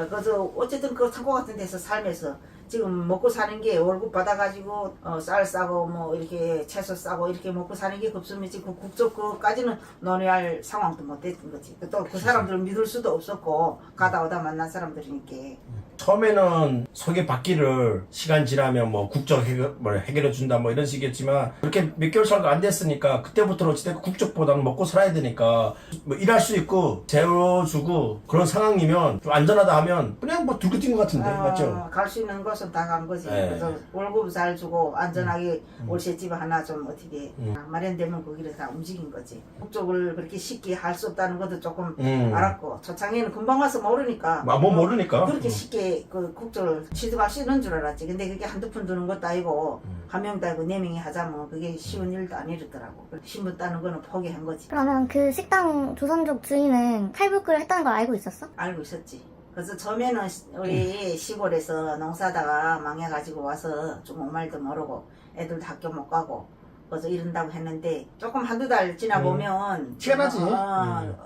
그래서 어쨌든 그 창고 같은 데서 살면서 지금 먹고 사는 게 월급 받아가지고 쌀 싸고 뭐 이렇게 채소 싸고 이렇게 먹고 사는 게 급수면지 그 국적 그까지는 논의할 상황도 못 됐던 거지. 또 그 사람들을 믿을 수도 없었고 가다 오다 만난 사람들이니까. 처음에는 소개받기를 시간 지나면 뭐 국적 해결해 준다 뭐 이런 식이었지만 그렇게 몇 개월 살도 안 됐으니까 그때부터는 어찌됐건 국적보다는 먹고 살아야 되니까 뭐 일할 수 있고 재워주고 그런 상황이면 좀 안전하다 하면 그냥 뭐 들고 뛴 것 같은데 맞죠? 갈 수 있는 곳은 다 간 거지. 네. 그래서 월급 잘 주고 안전하게 월세집 하나 좀 어떻게 마련되면 거기를 다 움직인 거지. 국적을 그렇게 쉽게 할 수 없다는 것도 조금 알았고 초창에는 금방 와서 모르니까 뭐 모르니까 그렇게 쉽게 그 국적을 취득할 수 있는 줄 알았지. 근데 그게 한두 푼 드는 것도 아니고 한 명도 아니고 4명이 하자면 그게 쉬운 일도 아니더라고. 신분 따는 거는 포기한 거지. 그러면 그 식당 조선족 주인은 탈북을 했다는 걸 알고 있었어? 알고 있었지. 그래서 처음에는 우리 시골에서 농사다가 망해가지고 와서 좀 아무 말도 모르고 애들도 학교 못 가고 그래서 이런다고 했는데 조금 한두 달 지나보면 시원하지.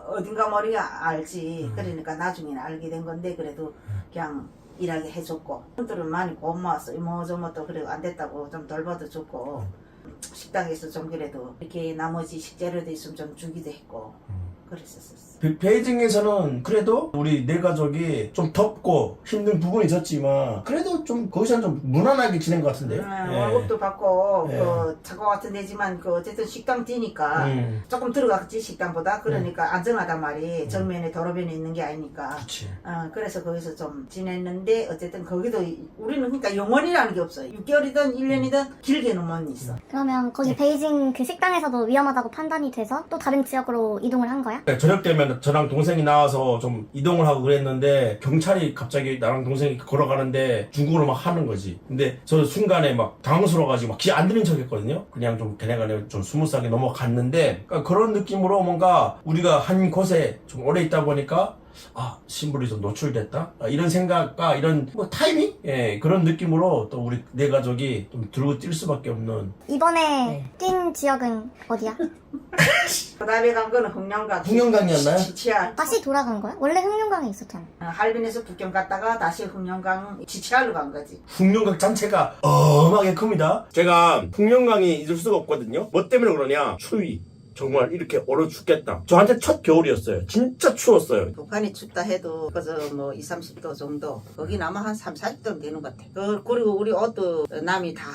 어딘가 머리가 알지. 그러니까 나중에는 알게 된 건데 그래도 그냥 일하게 해줬고 그들은 많이 고마웠어. 이모저모 또 그래도 안 됐다고 좀 돌봐도 줬고 식당에서 좀 그래도 이렇게 나머지 식재료도 있으면 좀 주기도 했고 그랬었어. 베이징에서는 그래도 우리 네 가족이 좀 덥고 힘든 부분이 있었지만 그래도 좀 거기서는 좀 무난하게 지낸 것 같은데요. 월급도 받고 예. 그 작고 같은 데지만 그 어쨌든 식당 뛰니까 조금 들어갔지 식당보다 그러니까 안전하단 말이 정면에 도로변에 있는 게 아니니까. 그렇지. 그래서 거기서 좀 지냈는데 어쨌든 거기도 우리는 그러니까 영원이라는 게 없어요. 6개월이든 1년이든 길게는 못 있어. 그러면 거기 베이징 그 식당에서도 위험하다고 판단이 돼서 또 다른 지역으로 이동을 한 거야? 저녁 되면 저랑 동생이 나와서 좀 이동을 하고 그랬는데 경찰이 갑자기 나랑 동생이 걸어가는데 중국어로 막 하는 거지. 근데 저는 순간에 막 당황스러워가지고 막 귀 안 들린 척 했거든요. 그냥 좀 걔네가 좀 스무스하게 넘어갔는데 그러니까 그런 느낌으로 뭔가 우리가 한 곳에 좀 오래 있다 보니까 아 신분이 좀 노출됐다 이런 생각과 이런 뭐 타이밍 그런 느낌으로 또 우리 네 가족이 좀 들고 뛸 수밖에 없는. 이번에 뛴 지역은 어디야? 그 다음에 간 거는 흥룡강. 흥룡강이었나요? 지치알. 다시 돌아간 거야? 원래 흥룡강에 있었잖아. 할빈에서 북경 갔다가 다시 흥룡강 지치알로 간 거지. 풍룡강 자체가 어마하게 큽니다. 제가 풍룡강이 잊을 수가 없거든요. 뭐 때문에 그러냐? 추위. 정말 이렇게 얼어 죽겠다. 저한테 첫 겨울이었어요. 진짜 추웠어요. 북한이 춥다 해도 그저 뭐 20, 30도 정도. 거긴 아마 한 3, 40도 되는 것 같아. 그리고 우리 옷도 남이 다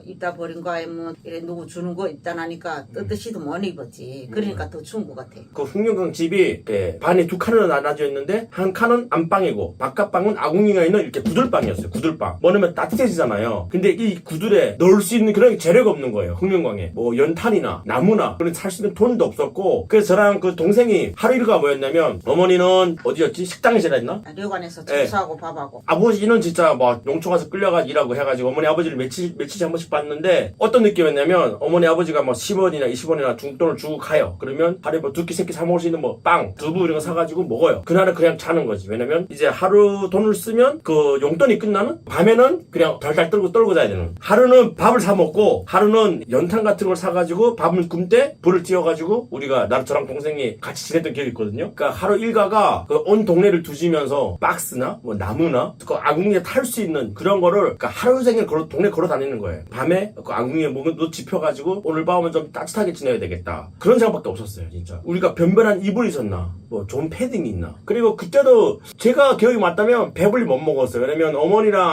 입다 버린 거 아니면 이래 누구 주는 거 입다나니까 떳떳이도 못 입었지. 그러니까 더 추운 것 같아. 그 풍룡강 집이 반이 두 칸으로 나눠져 있는데 한 칸은 안방이고 바깥방은 아궁이가 있는 이렇게 구들방이었어요. 구들방. 뭐냐면 따뜻해지잖아요. 근데 이 구들에 넣을 수 있는 그런 재료가 없는 거예요. 흥룡강에. 뭐 연탄이나 나무나 그런 살 수 있는 돈도 없었고 그래서 저랑 그 동생이 하루 일과가 뭐였냐면 어머니는 어디였지? 식당에 지냈나? 료관에서 청소하고 밥하고. 아버지는 진짜 막 농촌 가서 끌려가서 일하고 해가지고 어머니 아버지를 며칠째 한 번씩 봤는데 어떤 느낌이었냐면 어머니 아버지가 뭐 10원이나 20원이나 중돈을 주고 가요. 그러면 하루에 뭐 두 끼, 세 끼 사 먹을 수 있는 뭐 빵, 두부 이런 거 사가지고 먹어요. 그날은 그냥 자는 거지. 왜냐면 이제 하루 돈을 쓰면 그 용돈이 끝나는 밤에는 그냥 달달 떨고 자야 되는. 하루는 밥을 사 먹고 하루는 연탄 같은 걸 사가지고 밥을 굶때 불을 띄워가지고 우리가 저랑 동생이 같이 지냈던 기억이 있거든요. 그러니까 하루 일과가 그 온 동네를 두시면서 박스나 뭐 나무나 그 아궁이에 탈 수 있는 그런 거를 그러니까 하루 종일 동네 걸어 다니는 거예요. 밤에 그 아궁이에 목을 짚혀가지고 오늘 밤은 좀 따뜻하게 지내야 되겠다. 그런 생각밖에 없었어요, 진짜. 우리가 변변한 이불이 있었나? 뭐 좋은 패딩이 있나? 그리고 그때도 제가 기억이 맞다면 배불리 못 먹었어요. 왜냐면 어머니랑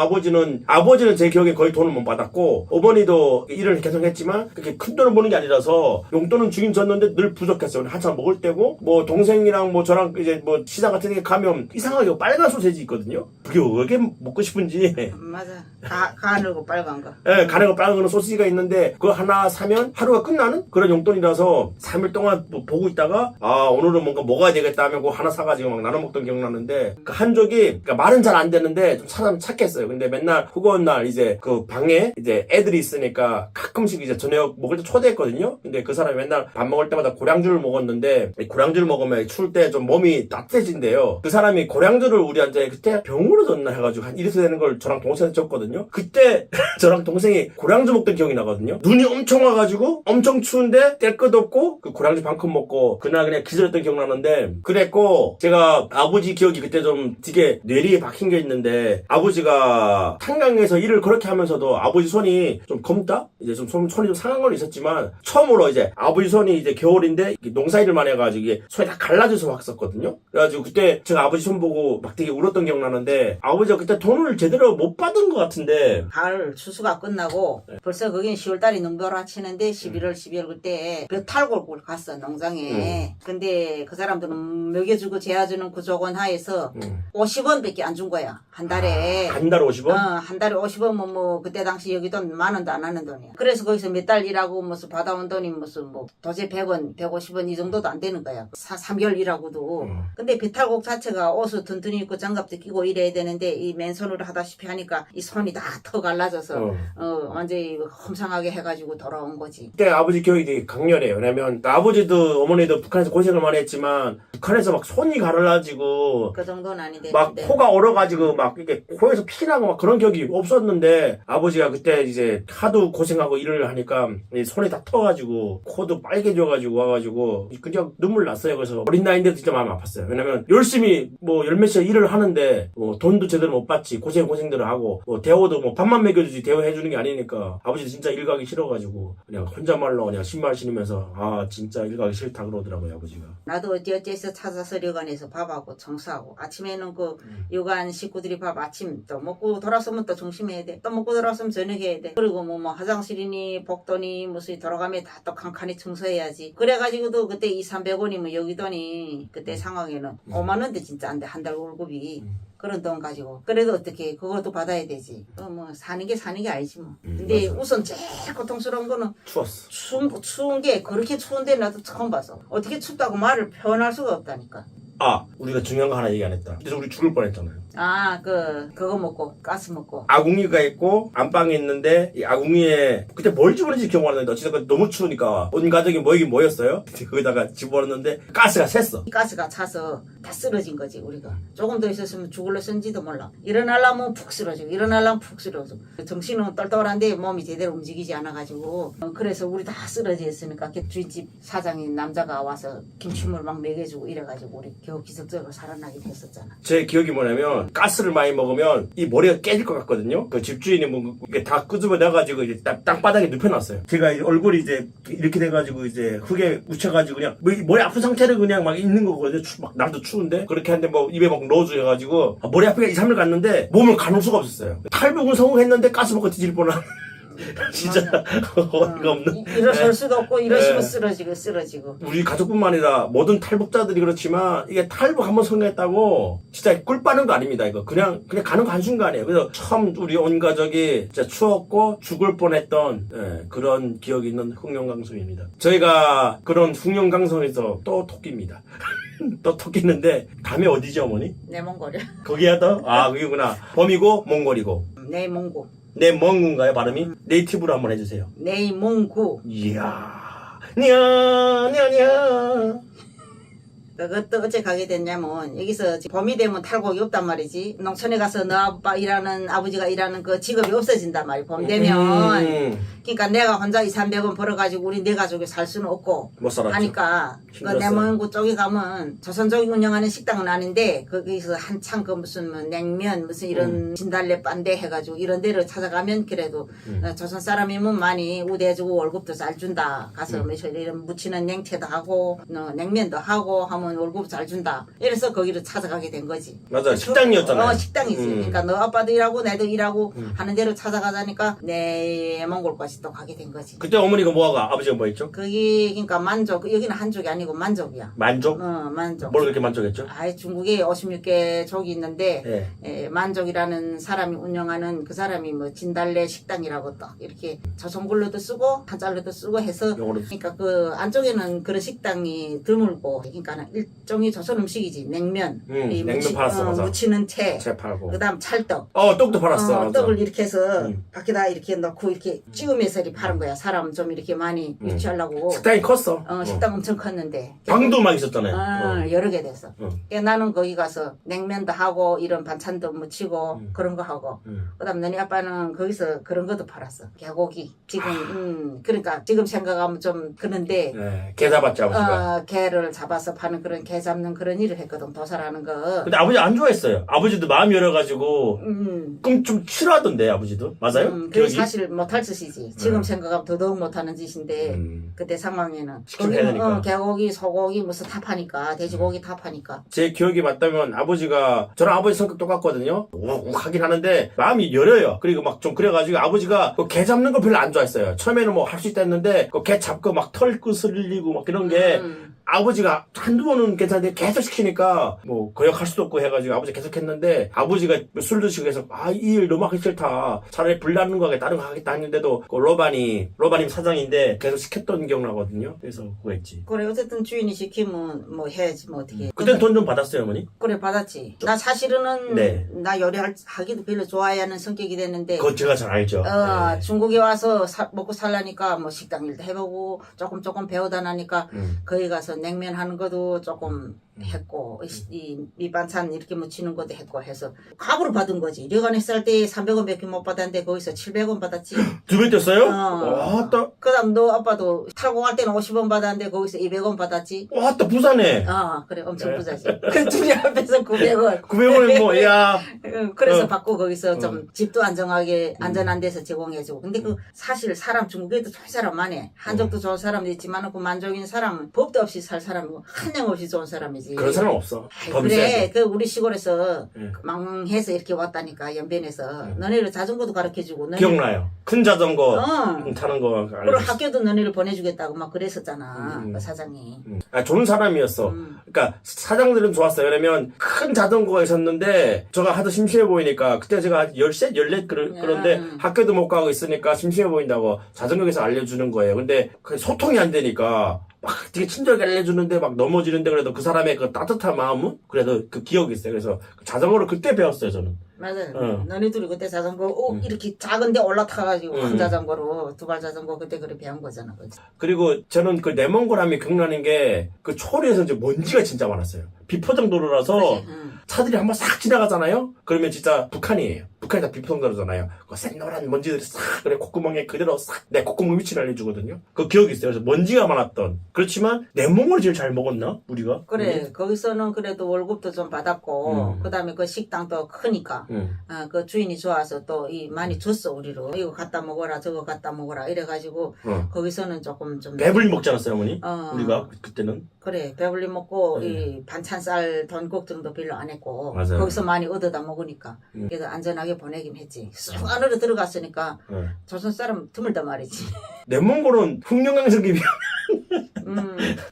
아버지는 제 기억에 거의 돈을 못 받았고 어머니도 일을 계속 했지만 그렇게 큰 돈을 버는 게 아니라서 용돈은 주긴 줬는데 늘 부족했어요. 한참 먹을 때고 뭐 동생이랑 뭐 저랑 이제 뭐 시장 같은 데 가면 이상하게 빨간 소세지 있거든요. 그게 왜 이렇게 먹고 싶은지. 맞아. 가늘고 빨간 거. 예, 가는 거 빨간 거는 소시지가 있는데 그거 하나 사면 하루가 끝나는 그런 용돈이라서 3일 동안 뭐 보고 있다가 아 오늘은 뭔가 먹어야 되겠다 하면 그거 하나 사가지고 막 나눠 먹던 기억나는데 그 한족이 그러니까 말은 잘 안 되는데 좀 사람 착했어요. 근데 맨날 그거 날 이제 그 방에 이제 애들이 있으니까 가끔씩 이제 저녁 먹을 때 초대했거든요. 근데 그 사람이 맨날 밥 먹을 때마다 고량주를 먹었는데 고량주를 먹으면 추울 때 좀 몸이 따뜻해진대요. 그 사람이 고량주를 우리한테 그때 병으로 줬나 해가지고 한 1리터 되는 걸 저랑 동생한테 줬거든요. 그때 저랑 동생이 고량주 먹던 기억이 나거든요. 눈이 엄청 와가지고 엄청 추운데 뗄 것 없고 그 고량주 반컵 먹고 그날 그냥 기절했던 기억 나는데 그랬고 제가 아버지 기억이 그때 좀 되게 뇌리에 박힌 게 있는데 아버지가 탄강에서 일을 그렇게 하면서도 아버지 손이 좀 검다? 이제 좀 손이 좀 상한 건 있었지만 처음으로 이제 아버지 손이 이제 겨울인데 농사일을만 해가지고 이게 손이 다 갈라져서 왔었거든요. 그래가지고 그때 제가 아버지 손 보고 막 되게 울었던 기억 나는데 아버지가 그때 돈을 제대로 못 받은 것 같은데 가을 추수가 끝나고 벌써 거긴 10월달이 농벼라 치는데 11월 12월 그때 벼 탈고 갔어 농장에. 근데 그 사람들은 먹여주고 재워주는 그 조건 하에서 50원밖에 안 준 거야 한 달에. 한 달에 50원? 한 달에 50원은 뭐 그때 당시 여기 돈 10,000원도 안 하는 돈이야. 그래서 그래서 거기서 몇 달 일하고 무슨 받아온 돈이 무슨 뭐 도저히 100원, 150원 이 정도도 안 되는 거야. 3개월 일하고도. 근데 배탈곡 자체가 옷을 튼튼히 입고 장갑도 끼고 이래야 되는데 이 맨손으로 하다시피 하니까 이 손이 다 터 갈라져서 완전히 험상하게 해가지고 돌아온 거지. 그때 아버지 기억이 되게 강렬해요. 왜냐면 아버지도 어머니도 북한에서 고생을 많이 했지만 북한에서 막 손이 가라지고 그 정도는 아닌데. 막 코가 얼어가지고 막 이렇게 코에서 피 나고 막 그런 기억이 없었는데 아버지가 그때 이제 하도 고생하고 일을 하니까 이 손이 다 터가지고 코도 빨개져가지고 와가지고 그냥 눈물 났어요. 그래서 어린 나이인데도 진짜 마음 아팠어요. 왜냐면 열심히 뭐 열몇 시간 일을 하는데 뭐 돈도 제대로 못 받지 고생들을 하고 뭐 대호도 뭐 밥만 먹여주지 대호해주는 게 아니니까 아버지 진짜 일 가기 싫어가지고 그냥 혼자말로 그냥 신발 신으면서 아 진짜 일 가기 싫다 그러더라고요 아버지가. 나도 어찌어찌해서 찾아서旅館에서 밥하고 청소하고 아침에는 그 여관 식구들이 밥 아침 또 먹고 돌아서면 또 점심해야 돼. 또 먹고 돌아서면 저녁해야 돼. 그리고 뭐 화장실이니 복도니 무슨 돌아가면 다 또 칸칸이 청소해야지. 그래가지고도 그때 200~300원이 뭐 여기 돈이 그때 상황에는 5만 원도 진짜 안 돼. 한 달 월급이. 그런 돈 가지고 그래도 어떻게 그것도 받아야 되지. 뭐 사는 게 아니지 뭐. 근데 맞아. 우선 제일 고통스러운 거는 추웠어. 추운 게 그렇게 추운데 나도 처음 봤어. 어떻게 춥다고 말을 표현할 수가 없다니까. 아 우리가 중요한 거 하나 얘기 안 했다. 그래서 우리 죽을 뻔했잖아요. 그거 먹고 가스 먹고. 아궁이가 있고 안방이 있는데 이 아궁이에 그때 뭘 집어넣는지 기억 안 나는데 어쨌든 너무 추우니까 온 가족이 모이긴 모였어요. 거기다가 집어넣는데 가스가 샜어. 이 가스가 차서 다 쓰러진 거지 우리가. 조금 더 있었으면 죽을러 쓴지도 몰라. 일어나려면 푹 쓰러지고 일어나려면 푹 쓰러지고. 정신은 똘똘한데 몸이 제대로 움직이지 않아가지고 그래서 우리 다 쓰러져 있으니까 주인집 사장인 남자가 와서 김치물 막 먹여주고 이래가지고 우리 겨우 기적적으로 살아나게 됐었잖아. 제 기억이 뭐냐면 가스를 많이 먹으면 이 머리가 깨질 것 같거든요. 그 집주인이 뭐 이게 다 끄집어내가지고 이제 땅바닥에 눕혀놨어요. 제가 얼굴이 이제 이렇게 돼가지고 이제 흙에 묻혀가지고 그냥 머리 아픈 상태로 그냥 막 있는 거거든요. 막 날도 추운데 그렇게 하는데 뭐 입에 막 넣어줘가지고 머리 아프게 2~3일 갔는데 몸을 가눌 수가 없었어요. 탈북은 성공했는데 가스 먹고 뒤질 뻔한. 진짜 어이가 없는. 일어설 수도 없고 이러시면 네. 쓰러지고. 우리 가족뿐만 아니라 모든 탈북자들이 그렇지만 이게 탈북 한번 성공했다고 진짜 꿀 빠는 거 아닙니다. 이거 그냥 가는 거 한순간이에요. 그래서 처음 우리 온 가족이 진짜 추웠고 죽을 뻔했던 그런 기억이 있는 흑룡강성입니다. 저희가 그런 흑룡강성에서 또 토끼입니다. 또 토끼는데 다음에 어디지 어머니? 내몽골이야. 거기야 또? 아 거기구나. 범이고 몽골이고. 내몽고. 내 몽군가요 발음이? 네이티브로 한번 해주세요. 내몽구. 이야 냐냐냐. 그것도 어째 가게 됐냐면 여기서 봄이 되면 탈곡이 없단 말이지. 농촌에 가서 너 아빠 일하는 아버지가 일하는 그 직업이 없어진단 말이야. 봄 되면. 그러니까 내가 혼자 200~300원 벌어가지고 우리 네 가족이 살 수는 없고 못 살았죠. 하니까 그 힘들었어요. 내몽구 쪽에 가면 조선족이 운영하는 식당은 아닌데 거기서 한창 그 무슨 뭐 냉면 무슨 이런 진달래 빤대 해가지고 이런 데를 찾아가면 그래도 조선 사람이면 많이 우대해주고 월급도 잘 준다. 가서 뭐 이런 무치는 냉채도 하고 냉면도 하고 하면 월급 잘 준다. 이래서 거기를 찾아가게 된 거지. 맞아 식당이었잖아요. 식당이지. 그러니까 너 아빠도 일하고 나도 일하고 하는 대로 찾아가자니까 내 몽골까지 또 가게 된 거지. 그때 어머니가 뭐하고 아버지가 뭐 했죠? 거기 그러니까 만족. 여기는 한족이 아니고 만족이야. 만족? 만족. 뭘 그렇게 만족했죠? 중국에 56개 족이 있는데 네. 만족이라는 사람이 운영하는 그 사람이 뭐 진달래 식당이라고 딱 이렇게 조선글로도 쓰고 한자로도 쓰고 해서 영어로도 그러니까 그 안쪽에는 그런 식당이 드물고 그러니까 일종의 조선 음식이지. 냉면. 이 냉면 팔았어 맞아. 무치는 채. 채 팔고. 그다음 찰떡. 떡도 팔았어. 맞아. 떡을 이렇게 해서 밖에다 이렇게 넣고 이렇게 찍으면서 이렇게 파는 거야. 사람 좀 이렇게 많이 유치하려고. 식당이 컸어. 식당 엄청 컸는데. 방도 막 있었잖아요. 여러 개 됐어. 그러니까 나는 거기 가서 냉면도 하고 이런 반찬도 무치고 그런 거 하고. 그다음 너네 아빠는 거기서 그런 것도 팔았어. 개고기. 지금 그러니까 지금 생각하면 좀 그런데. 네. 개 잡았지 아버지가. 개를 잡아서 파는 그런 개 잡는 그런 일을 했거든. 도살하는 거. 근데 아버지 안 좋아했어요. 아버지도 마음이 열어가지고 그럼 좀 싫어하던데 아버지도 맞아요? 그게 기억이? 사실 못할 짓이지. 지금 생각하면 더더욱 못하는 짓인데 그때 상황에는 시켜야 되니까. 개고기, 소고기 무슨 다 파니까 돼지고기 다 파니까. 제 기억이 맞다면 아버지가 저랑 아버지 성격 똑같거든요. 욱 하긴 하는데 마음이 열려요. 그리고 막 좀 그래가지고 아버지가 그 개 잡는 걸 별로 안 좋아했어요. 처음에는 뭐 할 수 있다 했는데 그 개 잡고 막 털끝 흘리고 막 이런 게 아버지가 한두 번은 괜찮은데 계속 시키니까 뭐 거역할 수도 없고 해가지고 아버지 계속 했는데 아버지가 술 드시고 해서 이 일 너무 하기 싫다. 차라리 불 나는 거 하게 다른 거 하겠다 했는데도 그 로바님 사장인데 계속 시켰던 기억나거든요. 그래서 그거 했지. 그래 어쨌든 주인이 시키면 뭐 해야지 뭐 어떻게. 그땐 돈 좀 받았어요, 어머니? 그래 받았지. 나 사실은 네. 나 요리하기도 별로 좋아하는 성격이 됐는데 그거 제가 잘 알죠. 네. 중국에 와서 먹고 살라니까 뭐 식당 일도 해보고 조금 배우다 나니까 거기 가서 냉면 하는 것도 조금 했고 이 밑반찬 이렇게 무치는 것도 했고 해서 갑으로 받은 거지. 려간에 쌀 때 300원밖에 못 받았는데 거기서 700원 받았지. 2배 뗐어요? 와, 그다음 너 아빠도 타고 갈 때는 50원 받았는데 거기서 200원 받았지. 와, 또 부산에. 그래 엄청 네. 부자지. 그 둘이 앞에서 900원. 900원은 뭐, 야. 그래서 받고 거기서 좀 집도 안정하게 안전한 데서 제공해주고. 근데 그 사실 사람 중국에도 좋은 사람 많아. 한족도 좋은 사람도 있지만 그 만족인 사람은 법도 없이 살 사람이고 한량 없이 좋은 사람이지. 그런 사람 없어. 그래 그 우리 시골에서 응. 망해서 이렇게 왔다니까 연변에서 너네를 자전거도 가르쳐주고 기억나요. 큰 자전거 어. 타는 거. 그리고 학교도 너네를 보내주겠다고 막 그랬었잖아. 그 사장이. 좋은 사람이었어. 그러니까 사장들은 좋았어요. 왜냐면 큰 자전거가 있었는데 제가 하도 심심해 보이니까 그때 제가 13, 14 그런데 학교도 못 가고 있으니까 심심해 보인다고 자전거에서 알려주는 거예요. 근데 그 소통이 안 되니까 막 되게 친절하게 알려주는데 막 넘어지는데 그래도 그 사람의 그 따뜻한 마음은 그래도 그 기억이 있어요. 그래서 자전거를 그때 배웠어요, 저는. 맞아요. 너네 둘이 그때 자전거 이렇게 작은데 올라타가지고 큰 자전거로 두발 자전거 그때 그래 배운 거잖아. 그치? 그리고 저는 그 내몽골 하면 기억나는 게 그 초리에서 이제 먼지가 진짜 많았어요. 비포장도로라서 차들이 한번 싹 지나가잖아요? 그러면 진짜 북한이에요. 북한이 다 비포장도로잖아요. 그 새노란 먼지들이 싹, 그래, 콧구멍에 그대로 싹, 내 콧구멍 위치를 알려주거든요? 그 기억이 있어요. 그래서 먼지가 많았던. 그렇지만, 내몽골을 제일 잘 먹었나? 우리가? 그래, 거기서는 그래도 월급도 좀 받았고, 그 다음에 그 식당도 크니까, 그 주인이 좋아서 또 많이 줬어, 우리로. 이거 갖다 먹어라, 저거 갖다 먹어라, 이래가지고, 거기서는 조금 좀. 배불리 먹지 않았어요, 어머니? 우리가? 그때는? 그래, 배불리 먹고, 이 반찬 돈 걱정도 별로 안 했고, 맞아요. 거기서 많이 얻어다 먹으니까, 그래도 안전하게 보내긴 했지. 쑥 안으로 들어갔으니까, 조선 사람 드물단 말이지. 내몽골은 흑룡강석이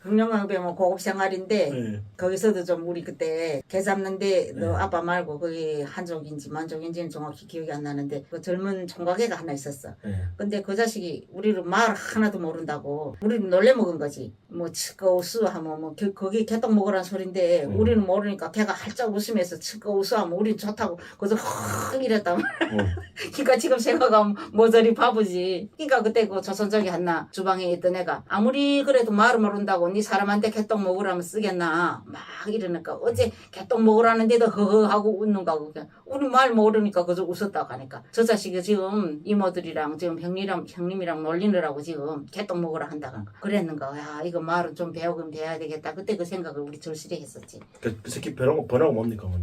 흑룡강배 뭐 고급 생활인데, 거기서도 좀 우리 그때 개 잡는데, 너 아빠 말고 거기 한족인지 만족인지는 정확히 기억이 안 나는데, 그 젊은 총각애가 하나 있었어. 근데 그 자식이 우리를 말 하나도 모른다고, 우리를 놀래 먹은 거지. 뭐, 치꺼우수 하면 뭐, 거기 개떡 먹으란 소린데, 우리는 모르니까 걔가 활짝 웃으면서 치꺼우수 하면 우린 좋다고, 그래서 확 이랬단 말이야. 그러니까 지금 생각하면 모조리 바보지. 그러니까 그때 그 조선족이 하나 주방에 있던 애가, 아무리 그래도 말을 모른다고 네 사람한테 개떡 먹으라면 쓰겠나 막 이러니까 어제 개떡 먹으라는데도 허허하고 웃는 거고 우리 말 모르니까 그저 웃었다고 하니까 저 자식이 지금 이모들이랑 지금 형님이랑 놀리느라고 지금 개떡 먹으라 한다고 그랬는가. 야 이거 말은 좀 배우긴 배워야 되겠다. 그때 그 생각을 우리 절실히 했었지. 그 새끼 변화가 뭡니까, 어머니?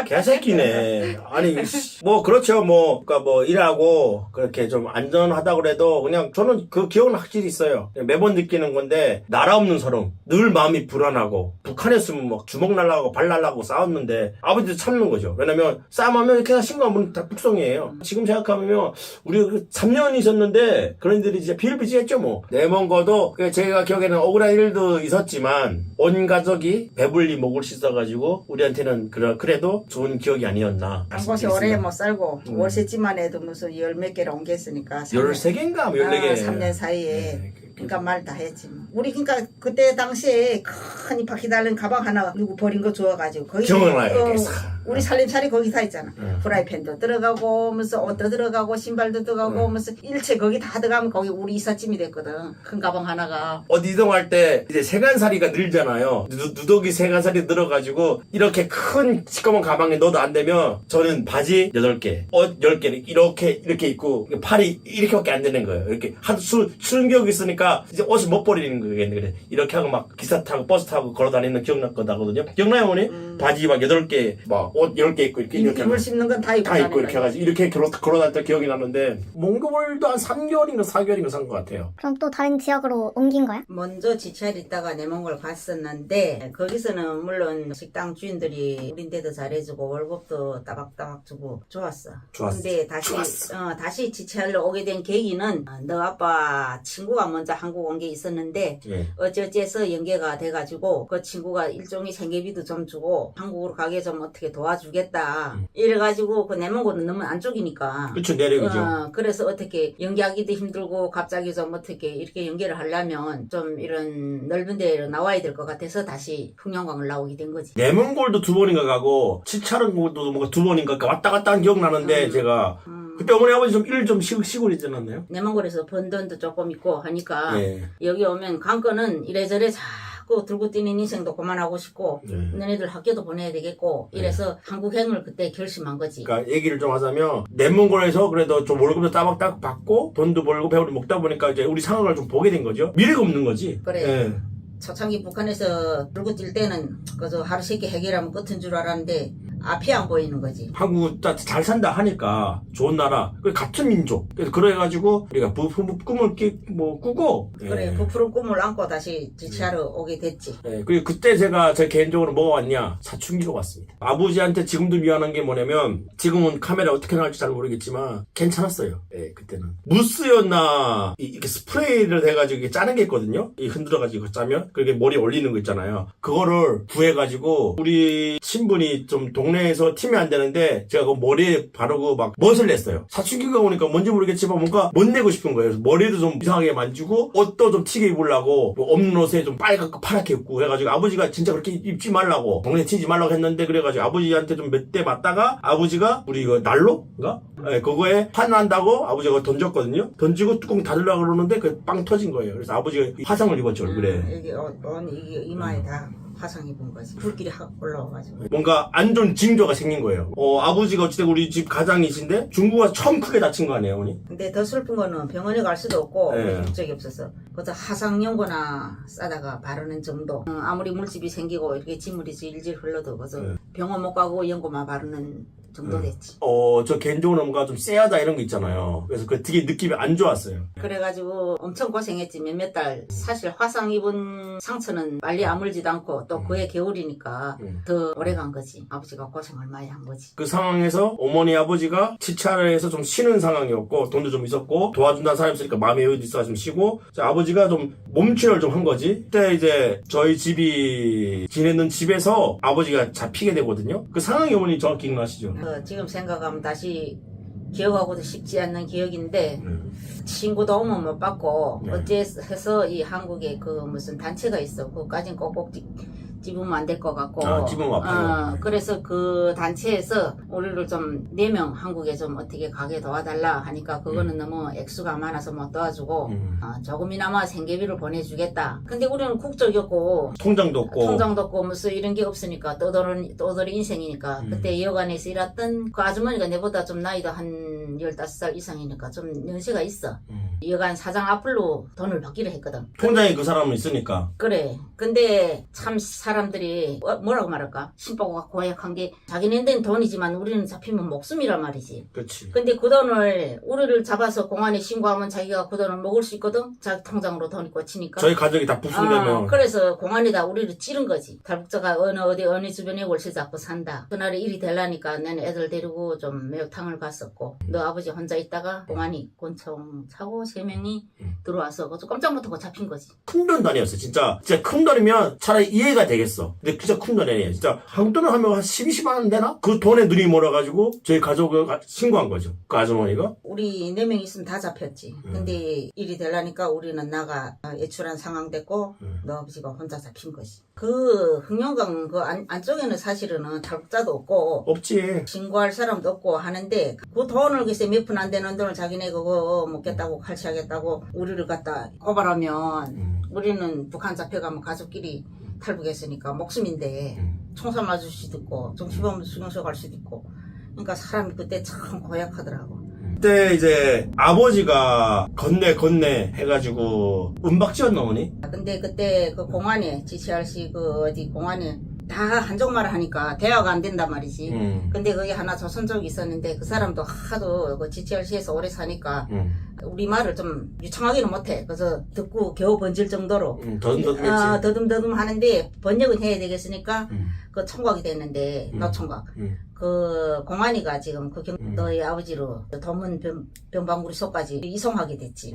개새끼네. 아니, 뭐, 그렇죠. 뭐, 그니까 뭐, 일하고, 그렇게 좀 안전하다 그래도, 그냥, 저는 그 기억은 확실히 있어요. 매번 느끼는 건데, 나라 없는 서름. 늘 마음이 불안하고, 북한이었으면 막 주먹 날라가고, 발 날라가고 싸웠는데, 아버지도 참는 거죠. 왜냐면, 싸움하면 이렇게 신고하면 다 북성이에요. 지금 생각하면, 우리 3년 있었는데, 그런 일들이 진짜 비일비재했죠, 뭐. 내먼 거도, 제가 기억에는 억울한 일도 있었지만, 온 가족이 배불리 목을 씻어가지고, 우리한테는 그래도 좋은 기억이 아니었나. 한 곳에 오래 못 살고 월세집만 해도 무슨 10몇 개를 옮겼으니까 13개인가 14개 3년 사이에 네. 그러니까 말 다 했지 뭐. 우리 그러니까 그때 당시에 큰 바퀴 달린 가방 하나 누구 버린 거 주워가지고 거기 기억나요. 우리 살림살이 거기 다 있잖아. 프라이팬도 들어가고 무슨 옷도 들어가고 신발도 들어가고 무슨 일체 거기 다 들어가면 거기 우리 이삿짐이 됐거든. 큰 가방 하나가. 어디 이동할 때 이제 세간살이가 늘잖아요. 누더기 세간살이 늘어가지고 이렇게 큰 시꺼먼 가방에 넣어도 안 되면 저는 바지 8개, 옷 10개 이렇게 입고 팔이 이렇게밖에 안 되는 거예요. 이렇게 하도 수능교육이 있으니까 이제 옷을 못 버리는 거겠네. 그래. 이렇게 하고 막 기사 타고 버스 타고 걸어 다니는 기억나거든요. 기억나요, 어머니? 바지 막 8개 막 옷 10개 입고 이렇게 이불 씹는 건 다 입고 다 입고 다니는 이렇게 거야. 해가지고 이렇게 걸어다녔던 기억이 나는데 몽고볼도 한 3개월인가 4개월인가 산 것 같아요. 그럼 또 다른 지역으로 옮긴 거야? 먼저 지치알 있다가 내몽골 갔었는데 거기서는 물론 식당 주인들이 우린데도 잘해주고 월급도 따박따박 주고 좋았어. 근데 다시 지치알로 오게 된 계기는 너 아빠 친구가 먼저 한국 온 게 있었는데 예. 어찌어찌해서 연계가 돼가지고 그 친구가 일종의 생계비도 좀 주고 한국으로 가게 좀 어떻게 도와주겠다 이래가지고 그 내몽골은 너무 안쪽이니까 그쵸, 내력이죠. 그래서 어떻게 연기하기도 힘들고 갑자기 좀 어떻게 이렇게 연기를 하려면 좀 이런 넓은 데로 나와야 될 것 같아서 다시 풍령광을 나오게 된 거지. 내문골도 2번인가 가고 치차른골도 뭔가 2번인가 왔다 갔다 한 기억 나는데 제가 그때 어머니 아버지 좀 일 좀 시골 있지 않았나요? 내몽골에서 번 돈도 조금 있고 하니까 예. 여기 오면 관건은 이래저래 자꾸 들고 뛰는 인생도 그만하고 싶고 너네들 학교도 보내야 되겠고 이래서 한국행을 그때 결심한 거지. 그러니까 얘기를 좀 하자면 내문골에서 그래도 좀 월급도 따박따박 받고 돈도 벌고 배우를 먹다 보니까 이제 우리 상황을 좀 보게 된 거죠. 미래가 없는 거지. 그래. 예. 초창기 북한에서 들고 뛸 때는 그저 하루 쉽게 해결하면 끝인 줄 알았는데 앞이 안 보이는 거지. 한국 잘 산다 하니까 좋은 나라. 그리고 같은 민족. 그래서 그래가지고 우리가 꿈을 꾸고. 그래, 부풀은 꿈을 안고 다시 지치하러 오게 됐지. 예, 그리고 그때 제가 제 개인적으로 뭐가 왔냐? 사춘기로 왔습니다. 아버지한테 지금도 미안한 게 뭐냐면 지금은 카메라 어떻게 나갈지 잘 모르겠지만 괜찮았어요. 예, 그때는 무스였나 이렇게 스프레이를 해가지고 이렇게 짜는 게 있거든요. 이 흔들어가지고 짜면 그렇게 머리에 올리는 거 있잖아요. 그거를 구해가지고 우리 친분이 좀 동네에서 팀이 안 되는데 제가 그 머리에 바르고 막 멋을 냈어요. 사춘기가 오니까 뭔지 모르겠지만 뭔가 못 내고 싶은 거예요. 그래서 머리도 좀 이상하게 만지고 옷도 좀 튀게 입으려고 뭐 없는 옷에 좀 빨갛고 파랗게 입고 해가지고 아버지가 진짜 그렇게 입지 말라고 동네 튀지 말라고 했는데 그래가지고 아버지한테 좀 몇 대 맞다가 아버지가 우리 이거 난로인가? 네, 그거에 화난다고 아버지가 던졌거든요. 던지고 뚜껑 닫으려고 그러는데 그 빵 터진 거예요. 그래서 아버지가 화상을 입었죠 얼굴에. 이게 이게 이마에 다 화상 입은 거지. 불길이 확 올라와가지고. 뭔가 안 좋은 징조가 생긴 거예요. 아버지가 어찌됐든 우리 집 가장이신데 중국가 처음 크게 다친 거 아니에요, 어머니? 근데 더 슬픈 거는 병원에 갈 수도 없고 네. 목적이 없어서 그래서 화상연고나 싸다가 바르는 정도. 아무리 물집이 생기고 이렇게 진물이 질질 흘러도 그래서 병원 못 가고 연고만 바르는 정도 됐지. 저 개인적으로 뭔가 좀 쎄하다 이런 거 있잖아요. 그래서 그 되게 느낌이 안 좋았어요. 그래가지고 엄청 고생했지. 몇몇 달. 사실 화상 입은 상처는 빨리 아물지도 않고 또 그해 겨울이니까 더 오래 간 거지. 아버지가 고생을 많이 한 거지. 그 상황에서 어머니 아버지가 치차를 해서 좀 쉬는 상황이었고 돈도 좀 있었고 도와준다는 사람이 있으니까 마음의 여유도 있어서 좀 쉬고 아버지가 좀 몸치료를 좀 한 거지. 그때 이제 저희 집이 지내는 집에서 아버지가 잡히게 되거든요. 그 상황이 어머니 정확히 기억나시죠? 지금 생각하면 다시 기억하고도 쉽지 않는 기억인데 친구도 오면 못 받고 어째서 이 한국에 그 무슨 단체가 있어. 그거까진 꼭꼭 집으면 안 될 것 같고. 집으면 아파요. 그래서 그 단체에서 우리를 좀 4명 한국에 좀 어떻게 가게 도와달라 하니까 그거는 너무 액수가 많아서 못 도와주고 조금이나마 생계비를 보내주겠다. 근데 우리는 국적이었고 통장도 없고 무슨 이런 게 없으니까 떠돌이 인생이니까 그때 여관에서 일했던 그 아주머니가 내보다 좀 나이도 한 15살 이상이니까 좀 연세가 있어. 여관 사장 앞으로 돈을 받기로 했거든. 통장에 그 사람은 있으니까. 그래. 근데 참 사람들이 뭐라고 말할까? 신보가 고약한 게 자기네들은 돈이지만 우리는 잡히면 목숨이란 말이지. 그렇지. 근데 그 돈을 우리를 잡아서 공안에 신고하면 자기가 그 돈을 먹을 수 있거든. 자기 통장으로 돈이 꽂히니까. 저희 가족이 다 부순되면. 그래서 공안에다 우리를 찌른 거지. 탈북자가 어느 주변에 월세 잡고 산다. 그날에 일이 되려니까 나는 애들 데리고 좀 매우탕을 갔었고 너 아버지 혼자 있다가 공안이 권총 차고 3명이 들어와서 그래서 깜짝 못하고 잡힌 거지. 큰 돈 아니었어. 진짜 큰 돈이면 차라리 이해가 되겠어. 근데 진짜 큰 돈이 아니에요. 진짜 한국 돈을 하면 한 12, 10만 원 되나? 그 돈에 눈이 멀어가지고 저희 가족을 신고한 거죠. 그 아주머니가. 우리 4명 있으면 다 잡혔지. 근데 일이 되려니까 우리는 나가 애출한 상황 됐고 너 아버지가 혼자 잡힌 거지. 그 흑룡강 그 안쪽에는 사실은 탈북자도 없고 없지. 신고할 사람도 없고 하는데 그 돈을 글쎄 몇 푼 안 되는 돈을 자기네 그거 먹겠다고 칼치하겠다고 우리를 갖다 고발하면 우리는 북한 잡혀가면 가족끼리 탈북했으니까 목숨인데 총살 맞을 수도 있고 정치범 수용소 갈 수도 있고 그러니까 사람이 그때 참 고약하더라고. 그때 이제 아버지가 건네 해가지고 은박지였나 어머니? 근데 그때 그 공안에 GCRC 그 어디 공안에 다 한족말을 하니까 대화가 안 된단 말이지. 근데 거기 하나 조선족이 있었는데 그 사람도 하도 그 지치열시에서 오래 사니까 우리 말을 좀 유창하게는 못해. 그래서 듣고 겨우 번질 정도로 더듬더듬했지. 더듬더듬 하는데 번역은 해야 되겠으니까 그 총각이 됐는데 노총각. 그 공안이가 지금 너희 아버지로 도문 병방구리 소까지 이송하게 됐지.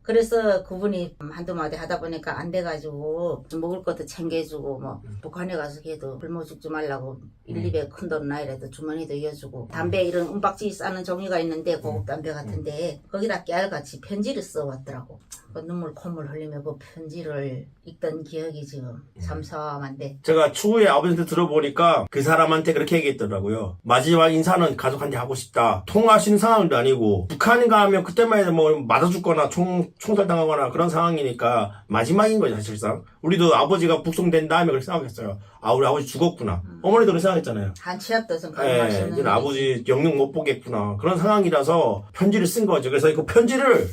그래서 그분이 한두 마디 하다 보니까 안 돼가지고 좀 먹을 것도 챙겨주고 뭐 북한에 가서 걔도 굶어 죽지 말라고 1,200 큰 돈 나이라도 주머니도 이어주고 담배 이런 은박지 싸는 종이가 있는데 고급 담배 같은데 거기다 깨알같이 편지를 써왔더라고. 그 눈물 콧물 흘리며 그 편지를 읽던 기억이 지금 참 서함한데 제가 추후에 아버지한테 들어보니까 그 사람한테 그렇게 얘기했더라고요. 마지막 인사는 가족한테 하고 싶다. 통화하시는 상황도 아니고 북한에 가면 그때만 해도 뭐 맞아 죽거나 총살당하거나 그런 상황이니까 마지막인 거죠 사실상. 우리도 아버지가 북송된 다음에 그렇게 생각했어요. 아 우리 아버지 죽었구나. 어머니도 그렇게 생각했잖아요. 한치앞도 좀 예, 가능할 수 있는 이제 아버지 영영 못 보겠구나. 그런 상황이라서 편지를 쓴 거죠. 그래서 그 편지를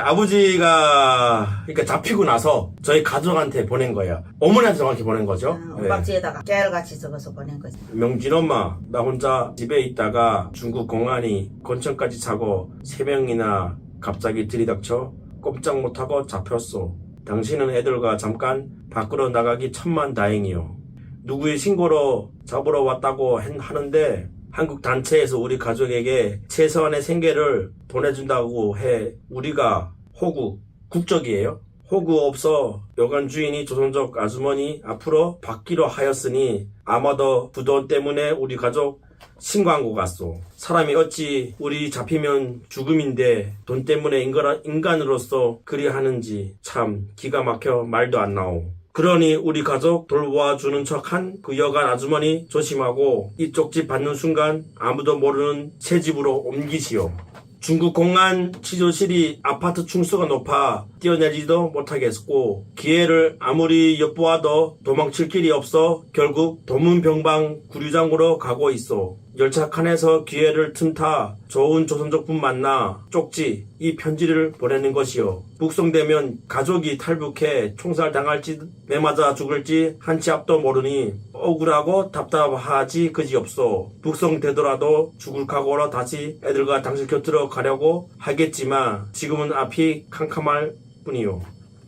아버지가 그러니까 잡히고 나서 저희 가족한테 보낸 거예요. 어머니한테 정확히 보낸 거죠. 예. 은박지에다가 깨알같이 적어서 보낸 거지. 명진 엄마, 나 혼자 집에 있다가 중국 공안이 건천까지 차고 3명이나 갑자기 들이닥쳐 꼼짝 못하고 잡혔소. 당신은 애들과 잠깐 밖으로 나가기 천만다행이요. 누구의 신고로 잡으러 왔다고 하는데 한국 단체에서 우리 가족에게 최소한의 생계를 보내준다고 해. 우리가 호구, 국적이에요. 호구 없어 여관 주인이 조선족 아주머니 앞으로 받기로 하였으니 아마도 그 돈 때문에 우리 가족 신고한 것 같소. 사람이 어찌 우리 잡히면 죽음인데 돈 때문에 인간으로서 그리 하는지 참 기가 막혀 말도 안 나오. 그러니 우리 가족 돌보아주는 척한 그 여관 아주머니 조심하고 이쪽 집 받는 순간 아무도 모르는 새 집으로 옮기시오. 중국 공안 치조실이 아파트 층수가 높아 뛰어내리지도 못하겠고 기회를 아무리 엿보아도 도망칠 길이 없어 결국 도문병방 구류장으로 가고 있어. 열차 칸에서 기회를 틈타 좋은 조선족분 만나 쪽지 이 편지를 보내는 것이요. 북송되면 가족이 탈북해 총살당할지 매맞아 죽을지 한치 앞도 모르니 억울하고 답답하지 그지없소. 북송되더라도 죽을 각오로 다시 애들과 당신 곁으로 가려고 하겠지만 지금은 앞이 캄캄할 뿐이요.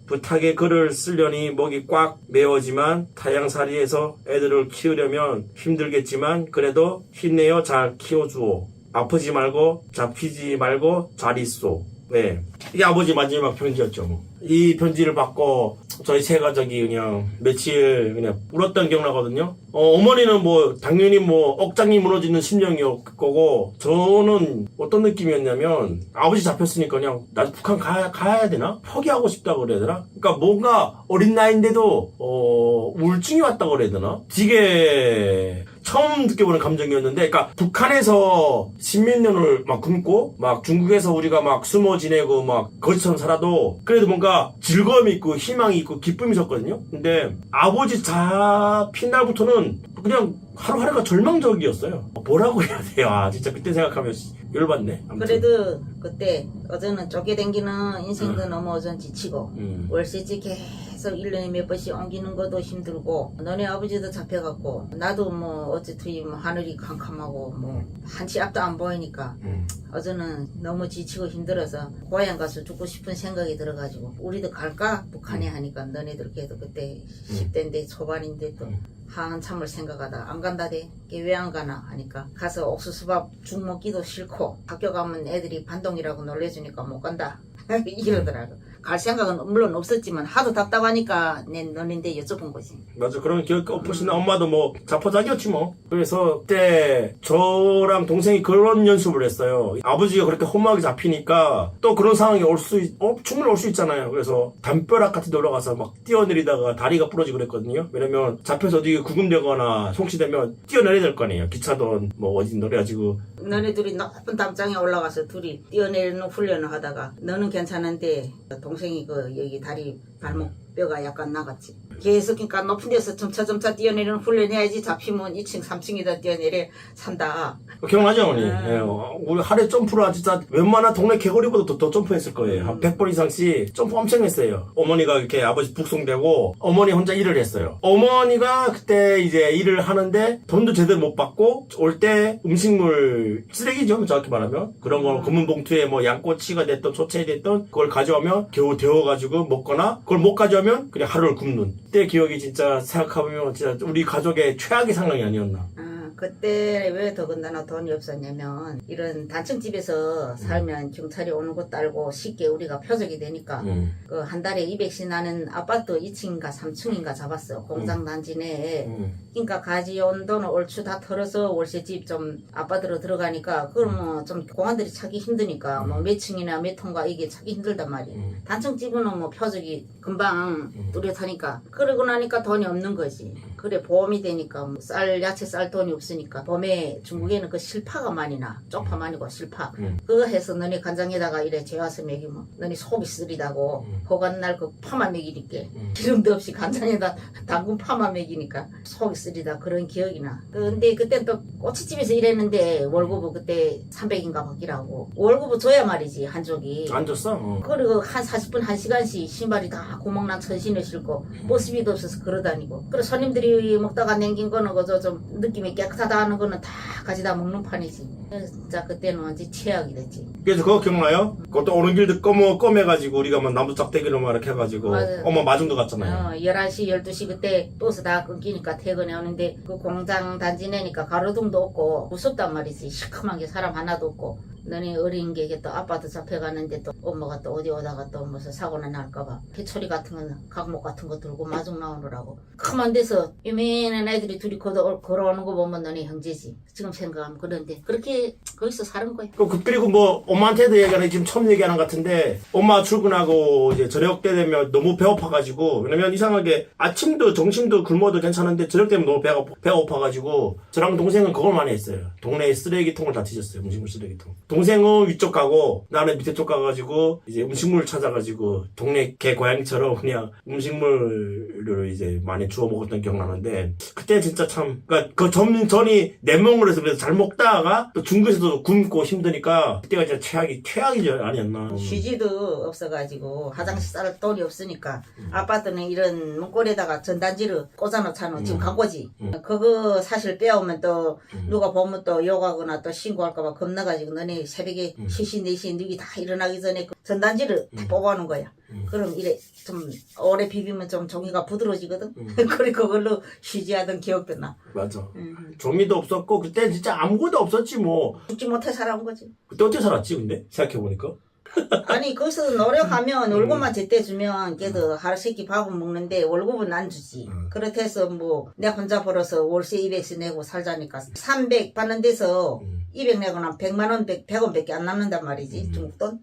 부탁에 글을 쓰려니 목이 꽉 메어지만 타양살이에서 애들을 키우려면 힘들겠지만 그래도 힘내어 잘 키워주오. 아프지 말고 잡히지 말고 잘 있소. 네, 이게 아버지 마지막 편지였죠. 뭐. 이 편지를 받고 저희 세 가족이 그냥 며칠 그냥 울었던 기억나거든요. 어머니는 뭐 당연히 뭐 억장이 무너지는 심정이었을 거고 저는 어떤 느낌이었냐면 아버지 잡혔으니까 그냥 나도 북한 가야 되나? 포기하고 싶다고 그래야 되나? 그러니까 뭔가 어린 나이인데도 우울증이 왔다고 그래야 되나? 되게 처음 느껴보는 감정이었는데, 그러니까 북한에서 십몇 년을 막 굶고, 막 중국에서 우리가 막 숨어 지내고, 막 거지처럼 살아도, 그래도 뭔가 즐거움이 있고, 희망이 있고, 기쁨이 있었거든요? 근데 아버지 잡힌 날부터는 그냥 하루하루가 절망적이었어요. 뭐라고 해야 돼요? 아, 진짜 그때 생각하면 열받네. 아무튼. 그래도 그때 어제는 쫓겨댕기는 인생도 너무 어전 지치고 월세집 계속 1년에 몇 번씩 옮기는 것도 힘들고 너네 아버지도 잡혀갖고 나도 뭐 어쨌든 뭐 하늘이 캄캄하고 뭐 한치 앞도 안 보이니까 어제는 너무 지치고 힘들어서 고향 가서 죽고 싶은 생각이 들어가지고 우리도 갈까? 북한에 하니까 너네들 걔도 그때 10대인데 초반인데 또 한참을 생각하다 안 간다대. 왜 안 가나 하니까 가서 옥수수밥 죽 먹기도 싫고 학교 가면 애들이 반동이라고 놀래주니까 못 간다 이러더라고. 갈 생각은 물론 없었지만 하도 답답하니까 너네인데 여쭤본 거지. 맞아. 그런 기억 없으시나 엄마도 뭐 자포자기였지 뭐. 그래서 그때 저랑 동생이 그런 연습을 했어요. 아버지가 그렇게 험하게 잡히니까 또 그런 상황이 충분히 올 수 있잖아요. 그래서 담벼락 같은 데 올라가서 막 뛰어내리다가 다리가 부러지고 그랬거든요. 왜냐면 잡혀서 어디 구금되거나 송치되면 뛰어내려야 될 거 아니에요. 기차든 뭐 어디 내려가지고. 너네 둘이 높은 담장에 올라가서 둘이 뛰어내리는 훈련을 하다가 너는 괜찮은데 동생이 여기 다리 발목 뼈가 약간 나갔지. 계속 그러니까 높은 데서 점차 뛰어내리는 훈련해야지 잡히면 2층 3층에다 뛰어내려 산다. 기억나죠, 어머니? 예, 우리 하루에 점프를 진짜 웬만한 동네 개구리보다 더 점프했을 거예요. 한 100번 이상씩 점프 엄청 했어요. 어머니가 이렇게 아버지 북송되고 어머니 혼자 일을 했어요. 어머니가 그때 이제 일을 하는데 돈도 제대로 못 받고 올 때 음식물 쓰레기죠, 정확히 말하면. 그런 거 검은 봉투에 뭐 양꼬치가 됐던 초채 됐던 그걸 가져오면 겨우 데워가지고 먹거나 그걸 못 가져오면 그냥 하루를 굶는. 그때 기억이 진짜 생각해보면 진짜 우리 가족의 최악의 상황이 아니었나. 그때 왜 더군다나 돈이 없었냐면 이런 단층집에서 살면 경찰이 오는 것도 알고 쉽게 우리가 표적이 되니까 그 한 달에 200씩 나는 아파트 2층인가 3층인가 잡았어. 공장 단지 내에. 그러니까 가져온 돈을 얼추 다 털어서 월세집 좀 아파트로 들어가니까 그걸 뭐 좀 공안들이 찾기 힘드니까 뭐 몇 층이나 몇 통과 이게 찾기 힘들단 말이야. 단층집은 뭐 표적이 금방 뚜렷하니까 그러고 나니까 돈이 없는 거지. 그래 보험이 되니까 뭐 야채 쌀 돈이 없으니까 봄에 중국에는 그 실파가 많이 나. 쪽파 많이고 실파. 그거 해서 너네 간장에다가 이래 재워서 먹이면 너네 속이 쓰리다고 호간 날 그 파만 먹이니까 기름도 없이 간장에다 담근 파만 먹이니까 속이 쓰리다 그런 기억이 나. 근데 그때 또 꼬치집에서 일했는데 월급은 그때 300인가 받기라고. 월급은 줘야 말이지 한쪽이. 안 줬어? 그리고 한 40분 1시간씩 신발이 다 구멍난 천신을 신고 버스비도 없어서 걸어다니고. 그리고 손님들이 먹다가 남긴 거는 그저 좀 느낌이 깨끗하다 하는 거는 다 가져다 먹는 판이지. 진짜 그때는 완전 최악이 됐지. 그래서 그거 기억나요? 그것도 오는 길도 검해가지고 우리가 막 나무 짝대기로 막 이렇게 해가지고 맞아요. 엄마 마중도 갔잖아요. 11시 12시 그때 버스 다 끊기니까 퇴근해 오는데 그 공장 단지 내니까 가로등도 없고 무섭단 말이지. 시커먼 게 사람 하나도 없고. 너네 어린 게 또 아빠도 잡혀가는데 또 엄마가 또 어디 오다가 또 무슨 사고나 날까봐 회초리 같은 거 각목 같은 거 들고 마중 나오느라고 가만 데서 유명한 애들이 둘이 걸어오는 거 보면 너네 형제지. 지금 생각하면 그런데 그렇게 거기서 사는 거야. 그리고 뭐 엄마한테도 얘기하는 지금 처음 얘기하는 것 같은데 엄마 출근하고 이제 저녁 때 되면 너무 배고파가지고 왜냐면 이상하게 아침도 점심도 굶어도 괜찮은데 저녁 되면 너무 배가 고파가지고 저랑 동생은 그걸 많이 했어요. 동네에 쓰레기통을 다 뒤졌어요. 음식물 쓰레기통. 동생은 위쪽 가고 나는 밑에 쪽 가가지고 이제 음식물 찾아가지고 동네 개 고양이처럼 그냥 음식물을 이제 많이 주워 먹었던 기억나는데 그때 진짜 참 그러니까 그 전이 내 멍을 해서 그래서 잘 먹다가 또 중국에서도 굶고 힘드니까 그때가 진짜 최악이 아니었나. 휴지도 없어가지고 화장실 쌀 돈이 없으니까 아파트는 이런 문고리에다가 전단지를 꽂아놓잖아. 지금 광고지. 그거 사실 빼오면 또 누가 보면 또 욕하거나 또 신고할까봐 겁나가지고 너네 새벽에 3시 4시 누기 다 일어나기 전에 그 전단지를 다 뽑아놓은 거야. 그럼 이래 좀 오래 비비면 좀 종이가 부드러워지거든. 그래 그걸로 휴지하던 기억도 나. 맞아. 종이도 없었고 그때 진짜 아무것도 없었지 뭐. 죽지 못해 살아온 거지. 그때 어떻게 살았지 근데 생각해보니까. 아니 거기서 노력하면 월급만 제때 주면 걔도 하루 세끼 밥은 먹는데 월급은 안 주지. 그렇다 해서 뭐 내가 혼자 벌어서 월세 200씩 내고 살자니까 300 받는 데서 200 내거나 100만원 100원밖에 안 남는단 말이지. 중국 돈.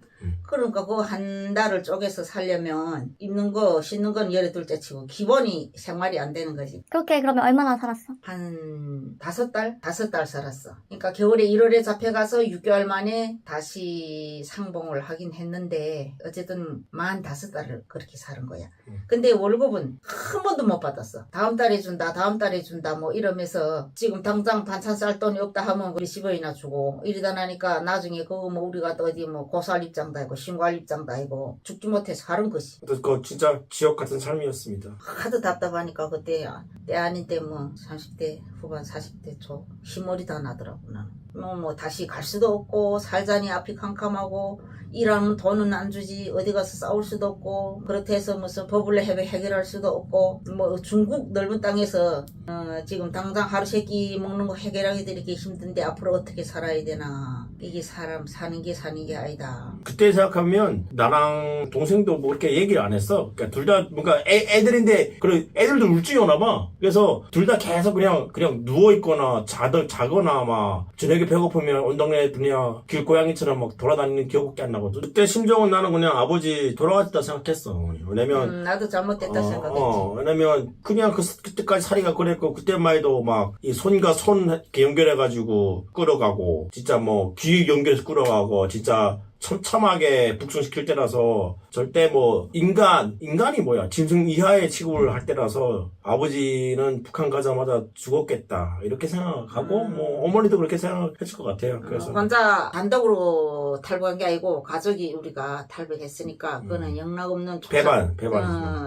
그러니까 그 한 달을 쪼개서 살려면 입는 거 씻는 건 열에 둘째 치고 기본이 생활이 안 되는 거지. 그렇게 그러면 얼마나 살았어? 한 5달 살았어. 그러니까 겨울에 1월에 잡혀가서 6개월 만에 다시 상봉을 하긴 했는데 어쨌든 45달을 그렇게 사는 거야. 근데 월급은 한 번도 못 받았어. 다음 달에 준다 뭐 이러면서 지금 당장 반찬 쌀 돈이 없다 하면 우리 10원이나 주고 이러다 나니까 나중에 그거 뭐 우리가 또 어디 뭐 고소할 입장도 아니고 신고할 입장도 아니고 죽지 못해 사는 것이. 그거 진짜 지옥 같은 삶이었습니다. 하도 답답하니까 그때 때 아닌 때 뭐 30대 후반 40대 초 힘머리 다 나더라고 나는. 뭐 다시 갈 수도 없고 살자니 앞이 캄캄하고 일하면 돈은 안 주지 어디 가서 싸울 수도 없고 그렇다 해서 무슨 법을 해결할 수도 없고 뭐 중국 넓은 땅에서 지금 당장 하루 세끼 먹는 거 해결하기도 이렇게 힘든데 앞으로 어떻게 살아야 되나. 이게 사람 사는 게 아니다. 그때 생각하면 나랑 동생도 뭐 그렇게 얘기를 안 했어. 그러니까 둘 다 뭔가 애들인데 그래 애들도 울증이 오나 봐. 그래서 둘 다 계속 그냥 누워 있거나 자거나 막 저녁에 배고프면 온 동네 그냥 길고양이처럼 막 돌아다니는 기억밖에 안 나거든. 그때 심정은 나는 그냥 아버지 돌아갔다 생각했어. 왜냐면 나도 잘못됐다 생각했지. 왜냐면 그냥 그때까지 살이가 그랬고 그때만 해도 막 이 손과 손 이렇게 연결해가지고 끌어가고 진짜 뭐 귀 연결해서 끌어가고 진짜 처참하게 북송시킬 때라서 절대 뭐 인간이 뭐야 짐승 이하의 취급을 할 때라서 아버지는 북한 가자마자 죽었겠다 이렇게 생각하고 뭐 어머니도 그렇게 생각했을 것 같아요. 그래서 혼자 단독으로 탈북한 게 아니고 가족이 우리가 탈북했으니까 그거는 영락없는 배반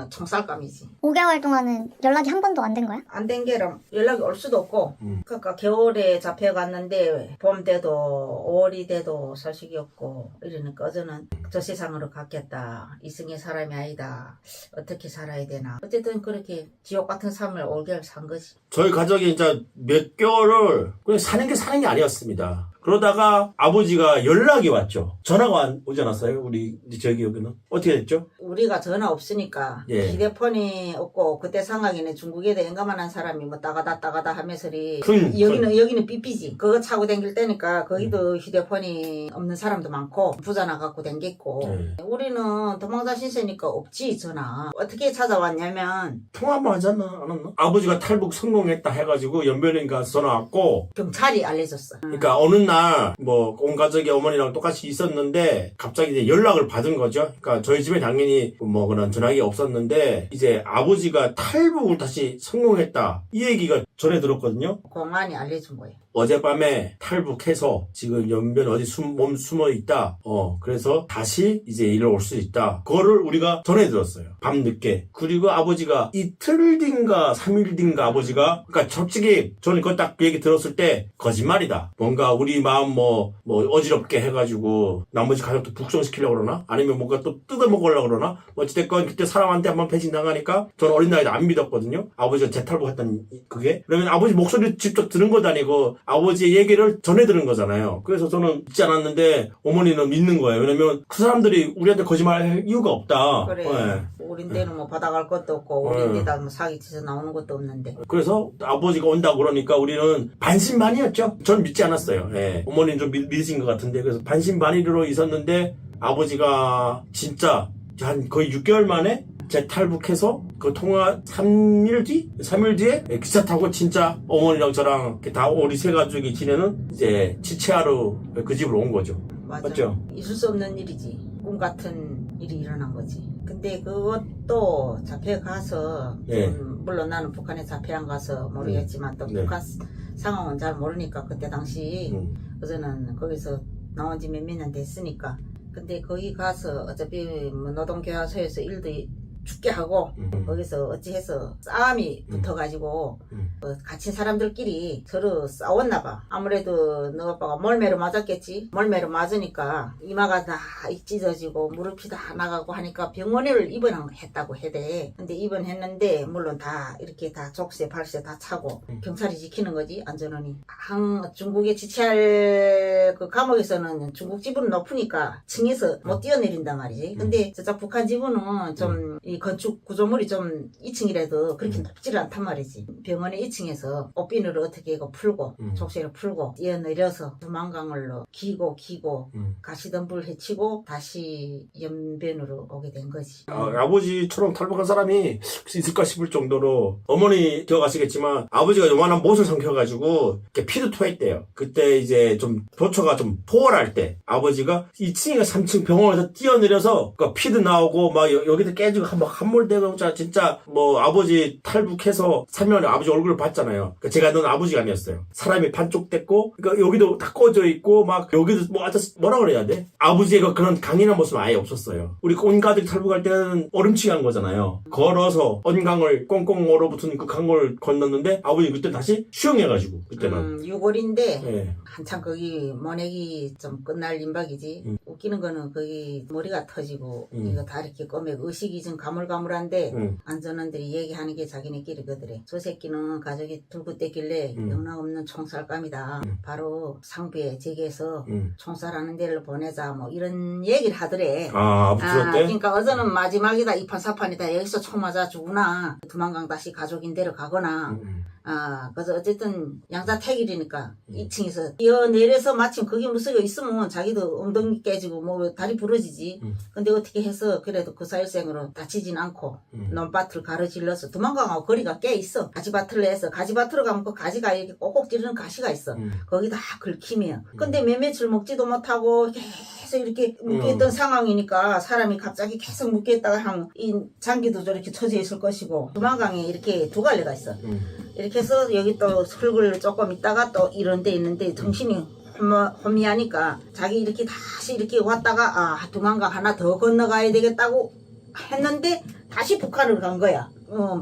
총살감이지. 5개월 동안은 연락이 한 번도 안 된 거야? 안 된 게랑 연락이 올 수도 없고 그러니까 겨울에 잡혀갔는데 봄 돼도 5월이 돼도 소식이 없고 이러니까 어제는 저 세상으로 갔겠다. 이승의 사람이 아니다. 어떻게 살아야 되나. 어쨌든 그렇게 지옥 같은 삶을 5개월 산 거지. 저희 가족이 이제 몇 개월을 그냥 사는 게 아니었습니다. 그러다가 아버지가 연락이 왔죠. 전화가 오지 않았어요? 우리 저희 기억에는 어떻게 됐죠? 우리가 전화 없으니까 예. 휴대폰이 없고 그때 상황에는 중국에도 엔가만한 사람이 뭐 따가다 하면서리 큰, 여기는 삐삐지. 그거 차고 댕길 때니까 거기도 휴대폰이 없는 사람도 많고 부자나 갖고 댕겼고 우리는 도망자 신세니까 없지 전화. 어떻게 찾아왔냐면 통화 한번 하지 않았나? 아버지가 탈북 성공했다 해가지고 연변인 가서 전화 왔고 경찰이 알려줬어. 그러니까 어느 날 뭐 온 가족이 어머니랑 똑같이 있었는데 갑자기 이제 연락을 받은 거죠. 그러니까 저희 집에 당연히 뭐 그런 전화기 없었는데 이제 아버지가 탈북을 다시 성공했다 이 얘기가 전해 들었거든요. 공안이 알려준 거예요. 어젯밤에 탈북해서 지금 연변 어디 숨어 있다. 그래서 다시 이제 일을 올 수 있다. 그거를 우리가 전해 들었어요. 밤늦게. 그리고 아버지가 이틀 뒤인가 3일 뒤인가 아버지가 그러니까 솔직히 저는 그거 딱 얘기 들었을 때 거짓말이다. 뭔가 우리 마음 뭐 어지럽게 해가지고 나머지 가족도 북송시키려고 그러나? 아니면 뭔가 또 뜯어먹으려고 그러나? 어찌됐건 그때 사람한테 한번 배신당하니까 저는 어린 나이에 안 믿었거든요. 아버지가 재탈북했던 그게. 그러면 아버지 목소리 직접 들은 것도 아니고 아버지의 얘기를 전해 들은 거잖아요. 그래서 저는 믿지 않았는데 어머니는 믿는 거예요. 왜냐면 그 사람들이 우리한테 거짓말할 이유가 없다. 그래. 네. 우린데는 뭐 받아갈 것도 없고 우린데다 뭐 사기치서 나오는 것도 없는데. 그래서 아버지가 온다고 그러니까 우리는 반신반의였죠. 전 믿지 않았어요. 예. 어머니는 좀 믿으신 것 같은데 그래서 반신반의로 있었는데 아버지가 진짜 한 거의 6개월 만에 재탈북해서 그 통화 3일 뒤에 기차 타고 진짜 어머니랑 저랑 다 우리 세 가족이 지내는 이제 치치하루 그 집으로 온 거죠. 맞아. 맞죠? 있을 수 없는 일이지. 꿈 같은 일이 일어난 거지. 근데 그것도 잡혀가서 네. 물론 나는 북한에 잡혀 안 가서 모르겠지만 또 네. 북한 상황은 잘 모르니까 그때 당시 그저는 거기서 나온 지 몇 년 됐으니까 근데 거기 가서 어차피 뭐 노동교화소에서 일도 죽게 하고 거기서 어찌해서 싸움이 붙어가지고 갇힌 사람들끼리 서로 싸웠나 봐. 아무래도 너 아빠가 몰매로 맞았겠지. 몰매로 맞으니까 이마가 다 찢어지고 무릎이 다 나가고 하니까 병원을 입원했다고 해대. 근데 입원했는데 물론 다 이렇게 다 족쇄 발세 다 차고 경찰이 지키는 거지 안전원이. 중국에 지치할 그 감옥에서는 중국 지분은 높으니까 층에서 못 뛰어내린단 말이지. 근데 저쪽 북한 지분은 좀 이 건축 구조물이 좀 2층이라도 그렇게 높지를 않단 말이지. 병원의 2층에서 옷비누를 어떻게 이거 풀고 족쇄를 풀고 뛰어내려서 두만강을로 기고 가시덤불 헤치고 다시 연변으로 오게 된 거지. 아버지처럼 탈북한 사람이 있을까 싶을 정도로 어머니 기억하시겠지만 아버지가 요만한 못을 삼켜가지고 피도 토했대요. 그때 이제 좀 도처가 좀 포월할 때 아버지가 2층인가 3층 병원에서 뛰어내려서 피도 나오고 막 여기도 깨지고 막 함몰되고 진짜 뭐 아버지 탈북해서 3년 만에 아버지 얼굴을 봤잖아요. 그러니까 제가 넌 아버지가 아니었어요. 사람이 반쪽됐고 그러니까 여기도 다 꺼져 있고 막 여기도 뭐 뭐라 그래야 돼? 아버지가 그런 강인한 모습은 아예 없었어요. 우리 온 가족 탈북할 때는 얼음치기 한 거잖아요. 걸어서 언강을 꽁꽁 얼어붙은 그 강을 건넜는데 아버지 그때 다시 수영해가지고 그때는 6월인데 네. 한참 거기 모내기 좀 끝날 임박이지. 웃기는 거는 거기 머리가 터지고 이거 다 이렇게 꼬매 의식이 좀 가물가물한데 안전원들이 얘기하는 게 자기네끼리 그더래. 저 새끼는 가족이 들고 떼길래 영락없는 총살감이다. 바로 상부에 제기해서 총살하는 데를 보내자 뭐 이런 얘기를 하더래. 붙였대? 그러니까 어제는 마지막이다 2판 4판이다 여기서 총 맞아 죽으나 두만강 다시 가족인 데로 가거나 그래서 어쨌든 양자택일이니까 2층에서 뛰어 내려서 마침 거기 무슨 있으면 자기도 엉덩이 깨지고 뭐 다리 부러지지. 근데 어떻게 해서 그래도 그 사일생으로 다치진 않고 논밭을 가로질러서 도망가고 거리가 꽤 있어. 가지밭을 내서 가지밭으로 가면 그 가지가 이렇게 꼭꼭 찌르는 가시가 있어. 거기 다 긁히면. 근데 몇 며칠 먹지도 못하고 계속 이렇게 묶여있던 상황이니까 사람이 갑자기 계속 묶여있다가 이 장기도 저렇게 처져 있을 것이고 도망강에 이렇게 두 갈래가 있어. 이렇게 해서 여기 또 흙을 조금 있다가 또 이런 데 있는데 정신이 혼미하니까 자기 이렇게 다시 이렇게 왔다가 도망강 하나 더 건너가야 되겠다고 했는데 다시 북한을 간 거야.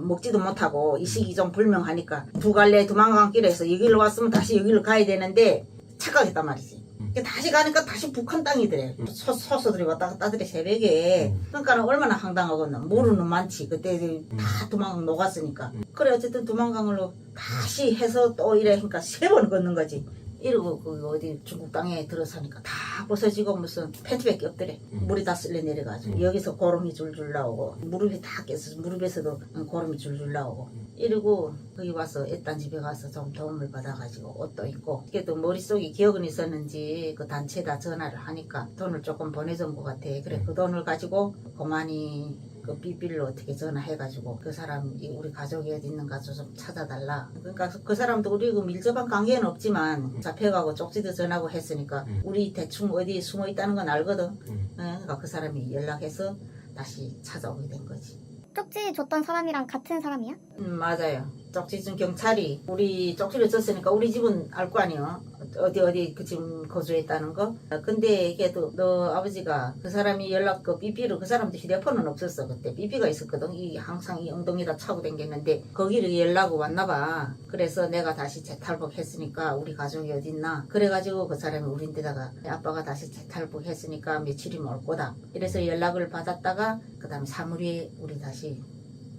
먹지도 못하고 이식이 좀 불명하니까 두 갈래 도망강길에서 여기로 왔으면 다시 여기로 가야 되는데 착각했단 말이지. 다시 가니까 다시 북한 땅이더래. 소소들이 왔다 갔다 하더래 새벽에. 그러니까 얼마나 황당하겠나. 모르는 많지. 그때 다 도망강 녹았으니까. 그래 어쨌든 도망강으로 다시 해서 또 이래 하니까 3번 걷는 거지. 이러고 그 어디 중국 땅에 들어서니까 다 부서지고 무슨 팬티밖에 없더래. 물이 다 쓸려 내려가지고 여기서 고름이 줄줄 나오고 무릎이 다 깼어. 무릎에서도 고름이 줄줄 나오고 이러고 거기 와서 애딴 집에 가서 좀 도움을 받아가지고 옷도 입고 그래도 머릿속에 기억은 있었는지 그 단체에다 전화를 하니까 돈을 조금 보내준 것 같아. 그래 그 돈을 가지고 고만이 그 삐삐를 어떻게 전화해가지고 그 사람이 우리 가족이 어디 있는가 좀 찾아달라. 그러니까 그 사람도 우리 그 밀접한 관계는 없지만 잡혀가고 쪽지도 전하고 했으니까 우리 대충 어디 숨어 있다는 건 알거든. 그러니까 그 사람이 연락해서 다시 찾아오게 된 거지. 쪽지 줬던 사람이랑 같은 사람이야? 맞아요. 쪽지 준 경찰이 우리 쪽지를 줬으니까 우리 집은 알 거 아니야. 어디 그 지금 거주했다는 거. 근데 이게 또 너 아버지가 그 사람이 연락 그 삐삐로 그 사람도 휴대폰은 없었어. 그때 삐삐가 있었거든. 이 항상 이 엉덩이다 차고 댕겼는데 거기를 연락이 왔나 봐. 그래서 내가 다시 재탈북했으니까 우리 가족이 어디 있나. 그래가지고 그 사람이 우린데다가 아빠가 다시 재탈북했으니까 며칠이면 올 거다. 이래서 연락을 받았다가 그 다음에 사물이 우리 다시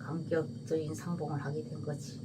감격적인 상봉을 하게 된 거지.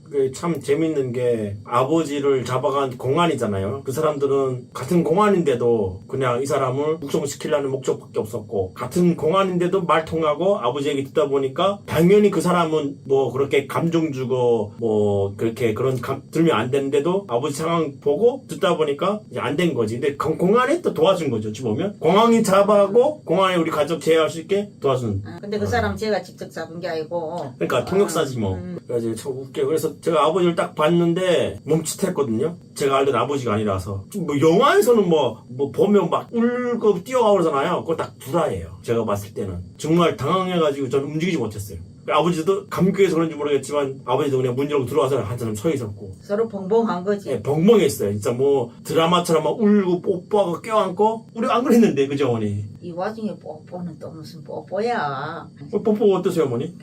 그게 참 재밌는 게 아버지를 잡아간 공안이잖아요. 그 사람들은 같은 공안인데도 그냥 이 사람을 육성시키려는 목적밖에 없었고 같은 공안인데도 말 통하고 아버지 얘기 듣다 보니까 당연히 그 사람은 뭐 그렇게 감정 주고 뭐 그렇게 그런 들면 안 되는데도 아버지 상황 보고 듣다 보니까 이제 안 된 거지. 근데 공안이 또 도와준 거죠. 어찌 보면 공안이 잡아가고 공안이 우리 가족 제어할 수 있게 도와준. 근데 그 사람 제가 직접 잡은 게 아니고 그러니까 통역사지 뭐. 그래서 참 웃겨. 그래서 제가 아버지를 딱 봤는데 멈칫했거든요. 제가 알던 아버지가 아니라서. 뭐 영화에서는 뭐 보면 막 울고 뛰어가고 그러잖아요. 그거 딱 불화예요. 제가 봤을 때는. 정말 당황해가지고 저는 움직이지 못했어요. 아버지도 감격해서 그런지 모르겠지만 아버지도 그냥 문 열고 들어와서 한참 서 있었고 서로 벙벙한 거지. 네, 벙벙했어요. 진짜 뭐 드라마처럼 막 울고 뽀뽀하고 껴안고 우리 안 그랬는데 그죠 어머니? 이 와중에 뽀뽀는 또 무슨 뽀뽀야. 뽀뽀 어떠세요 어머니?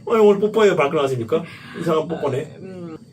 오늘 뽀뽀에 발끈하십니까? 이상한 뽀뽀네.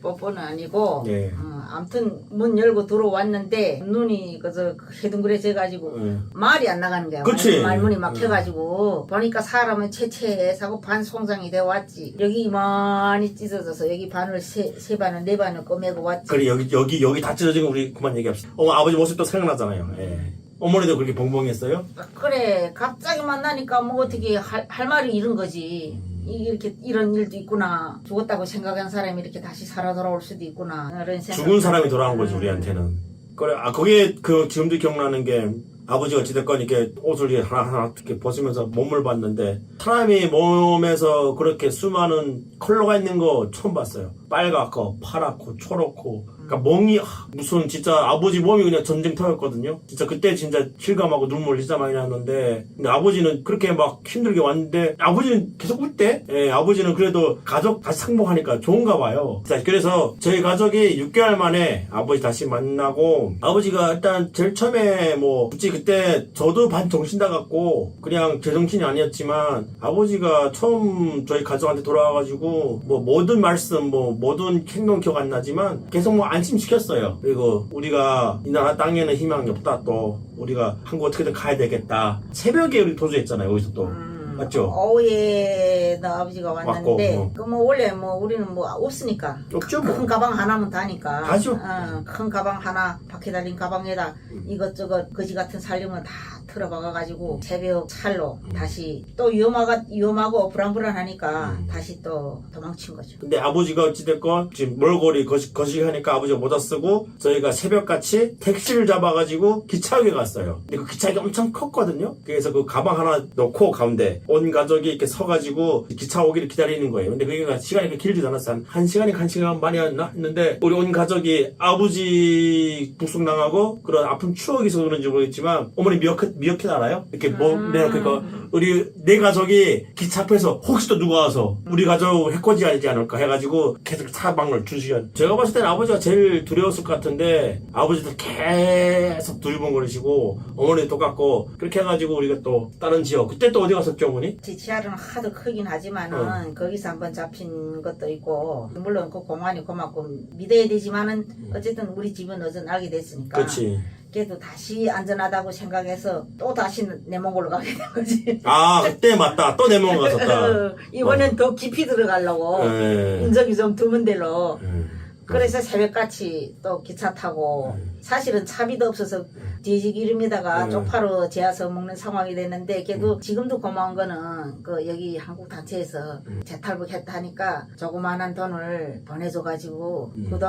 뽀뽀는 아니고 네. 아무튼 문 열고 들어왔는데 눈이 그저 해둥그레져가지고 말이 안 나가는 거야. 그치. 말문이 막혀가지고 보니까 사람은 채채해사고 반 송장이 되어 왔지. 여기 많이 찢어져서 여기 반을 세 반을 네 반을 꼬매고 왔지. 그래 여기 다 찢어진 거 우리 그만 얘기합시다. 어머 아버지 모습도 생각나잖아요. 예. 어머니도 그렇게 벙벙했어요? 그래 갑자기 만나니까 뭐 어떻게 할 말을 잃은 거지. 이렇게 이런 일도 있구나. 죽었다고 생각한 사람이 이렇게 다시 살아 돌아올 수도 있구나. 이런 생각. 죽은 사람이 돌아온 거지 우리한테는. 그래 거기에 그 지금도 기억나는 게 아버지가 어찌됐건 이렇게 옷을 하나하나 이렇게 벗으면서 몸을 봤는데 사람이 몸에서 그렇게 수많은 컬러가 있는 거 처음 봤어요. 빨갛고 파랗고 초록고 그러니까 멍이 무슨 진짜 아버지 몸이 그냥 전쟁터였거든요. 진짜 그때 진짜 실감하고 눈물 진짜 많이 났는데 근데 아버지는 그렇게 막 힘들게 왔는데 아버지는 계속 웃대. 예, 아버지는 그래도 가족 다시 상봉하니까 좋은가 봐요. 자, 그래서 저희 가족이 6개월 만에 아버지 다시 만나고 아버지가 일단 제일 처음에 뭐 굳이 그때 저도 반 정신 나갔고 그냥 제정신이 아니었지만 아버지가 처음 저희 가족한테 돌아와가지고 뭐 모든 말씀 뭐 모든 행동 기억 안 나지만 계속 뭐 안심시켰어요. 그리고 우리가 이 나라 땅에는 희망이 없다. 또 우리가 한국 어떻게든 가야 되겠다. 새벽에 우리 도주했잖아요. 여기서 또 맞죠? 오후에 너 아버지가 왔는데 왔고, 그 뭐 원래 뭐 우리는 뭐 없으니까 없죠 뭐. 큰 가방 하나면 다니까 가죠. 큰 가방 하나 바퀴 달린 가방에다 이것저것 거지 같은 살림은 다 틀어박아가지고 새벽 찰로 다시 또 위험하고 불안불안하니까 다시 또 도망친 거죠. 근데 아버지가 어찌됐건 지금 멀거리 거시기하니까 아버지가 모자 쓰고 저희가 새벽같이 택시를 잡아가지고 기차역에 갔어요. 근데 그 기차역이 엄청 컸거든요. 그래서 그 가방 하나 넣고 가운데 온 가족이 이렇게 서가지고 기차 오기를 기다리는 거예요. 근데 그게 시간이 그렇게 길지도 않았어요. 한 시간이 1시간 반이었나 했는데 우리 온 가족이 아버지 북송당하고 그런 아픈 추억이 있어서 그런지 모르겠지만 어머니 미어캣 알아요? 이렇게 그러니까 우리 내 가족이 기차 앞에서 혹시 또 누가 와서 우리 가족 해코지 하지 않을까 해가지고 계속 사방을 2시간. 제가 봤을 때는 아버지가 제일 두려웠을 것 같은데 아버지도 계속 두리번거리시고 어머니도 똑같고 그렇게 해가지고 우리가 또 다른 지역 그때 또 어디 갔었죠 어머니? 지치아는 하도 크긴 하지만은 거기서 한번 잡힌 것도 있고 물론 그 공안이 고맙고 믿어야 되지만은 어쨌든 우리 집은 어제 알게 됐으니까 그렇지. 그래도 다시 안전하다고 생각해서 또 다시 내몽골로 가게 된 거지. 아 그때 맞다 또 내 몸 갔었다. 이번엔 더 깊이 들어가려고 네. 인적이 좀 드문 데로 그래서 새벽같이 또 기차 타고 사실은 차비도 없어서 뒤지기름에다가 쪽파로 재워서 먹는 상황이 됐는데 그래도 지금도 고마운 거는 그 여기 한국 단체에서 재탈북했다 하니까 조그마한 돈을 보내줘가지고 그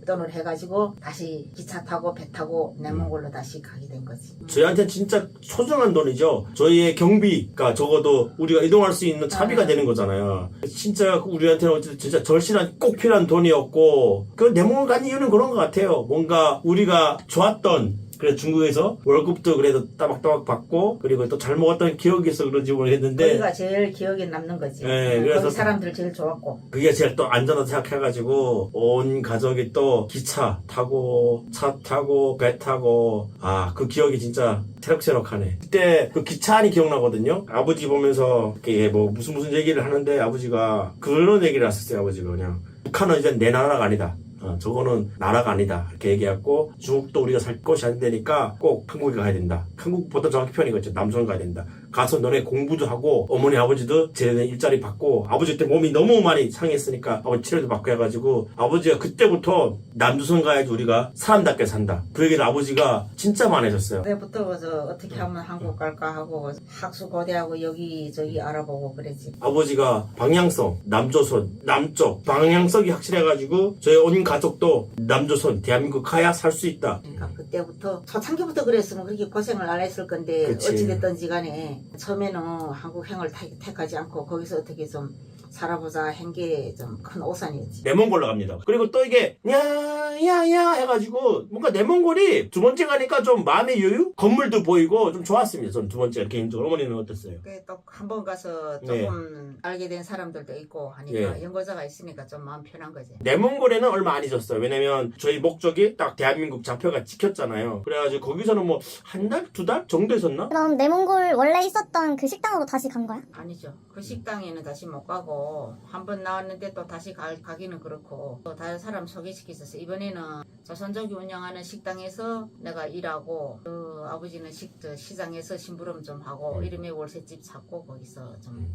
돈을 해가지고 다시 기차 타고 배 타고 내몽골로 다시 가게 된 거지. 저희한테 진짜 소중한 돈이죠. 저희의 경비가 적어도 우리가 이동할 수 있는 차비가 되는 거잖아요. 진짜 우리한테는 어쨌든 진짜 절실한 꼭 필요한 돈이었고 그 내몽을 간 이유는 그런 것 같아요. 뭔가 우리가 좋았던 그래 중국에서 월급도 그래도 따박따박 받고 그리고 또 잘 먹었던 기억이 있어 그런지 모르겠는데 거기가 제일 기억에 남는 거지. 네, 그래서 거기 사람들 제일 좋았고. 그게 제일 또 안전하다 생각해가지고 온 가족이 또 기차 타고 차 타고 배 타고 아 그 기억이 진짜 새록새록하네. 그때 그 기차 안이 기억나거든요. 아버지 보면서 이게 뭐 무슨 얘기를 하는데 아버지가 그런 얘기를 하셨어요. 아버지가 그냥 북한은 이제 내 나라가 아니다. 저거는 나라가 아니다 이렇게 얘기했고 중국도 우리가 살 곳이 안 되니까 꼭 한국에 가야 된다. 한국보다 정확히 표현이겠죠. 남선 가야 된다. 가서 너네 공부도 하고 어머니 아버지도 제대로 일자리 받고 아버지 그때 몸이 너무 많이 상했으니까 아버지 치료도 받고 해가지고 아버지가 그때부터 남조선 가야지 우리가 사람답게 산다. 그 얘기를 아버지가 진짜 많이 하셨어요. 그때부터 그래서 어떻게 하면 한국 갈까 하고 학수 고대하고 여기저기 알아보고 그랬지. 아버지가 방향성, 남조선, 남쪽 방향성이 확실해가지고 저희 온 가족도 남조선, 대한민국 가야 살 수 있다. 그러니까 그때부터 초창기부터 그랬으면 그렇게 고생을 안 했을 건데 그치. 어찌됐든지 간에 처음에는 한국행을 택하지 않고 거기서 어떻게 좀 살아보자 한 게 좀 큰 오산이었지. 내몽골로 갑니다. 그리고 또 이게 야야야 해가지고 뭔가 내몽골이 두 번째 가니까 좀 마음의 여유? 건물도 보이고 좀 좋았습니다. 전 두 번째 개인적으로. 어머니는 어땠어요? 또 한 번 가서 조금 알게 된 사람들도 있고 하니까 연고자가 있으니까 좀 마음 편한 거지. 내몽골에는 얼마 안 잊었어요. 왜냐면 저희 목적이 딱 대한민국 좌표가 찍혔잖아요. 그래가지고 거기서는 뭐 한 달? 2달? 정도 있었나? 그럼 내몽골 원래 있었던 그 식당으로 다시 간 거야? 아니죠. 그 식당에는 다시 못 가고 한 번 나왔는데 또 다시 가기는 그렇고 또 다른 사람 소개시켰었어. 이번에는 조선족이 운영하는 식당에서 내가 일하고 그 아버지는 시장에서 심부름 좀 하고 이름에 월세집 찾고 거기서 좀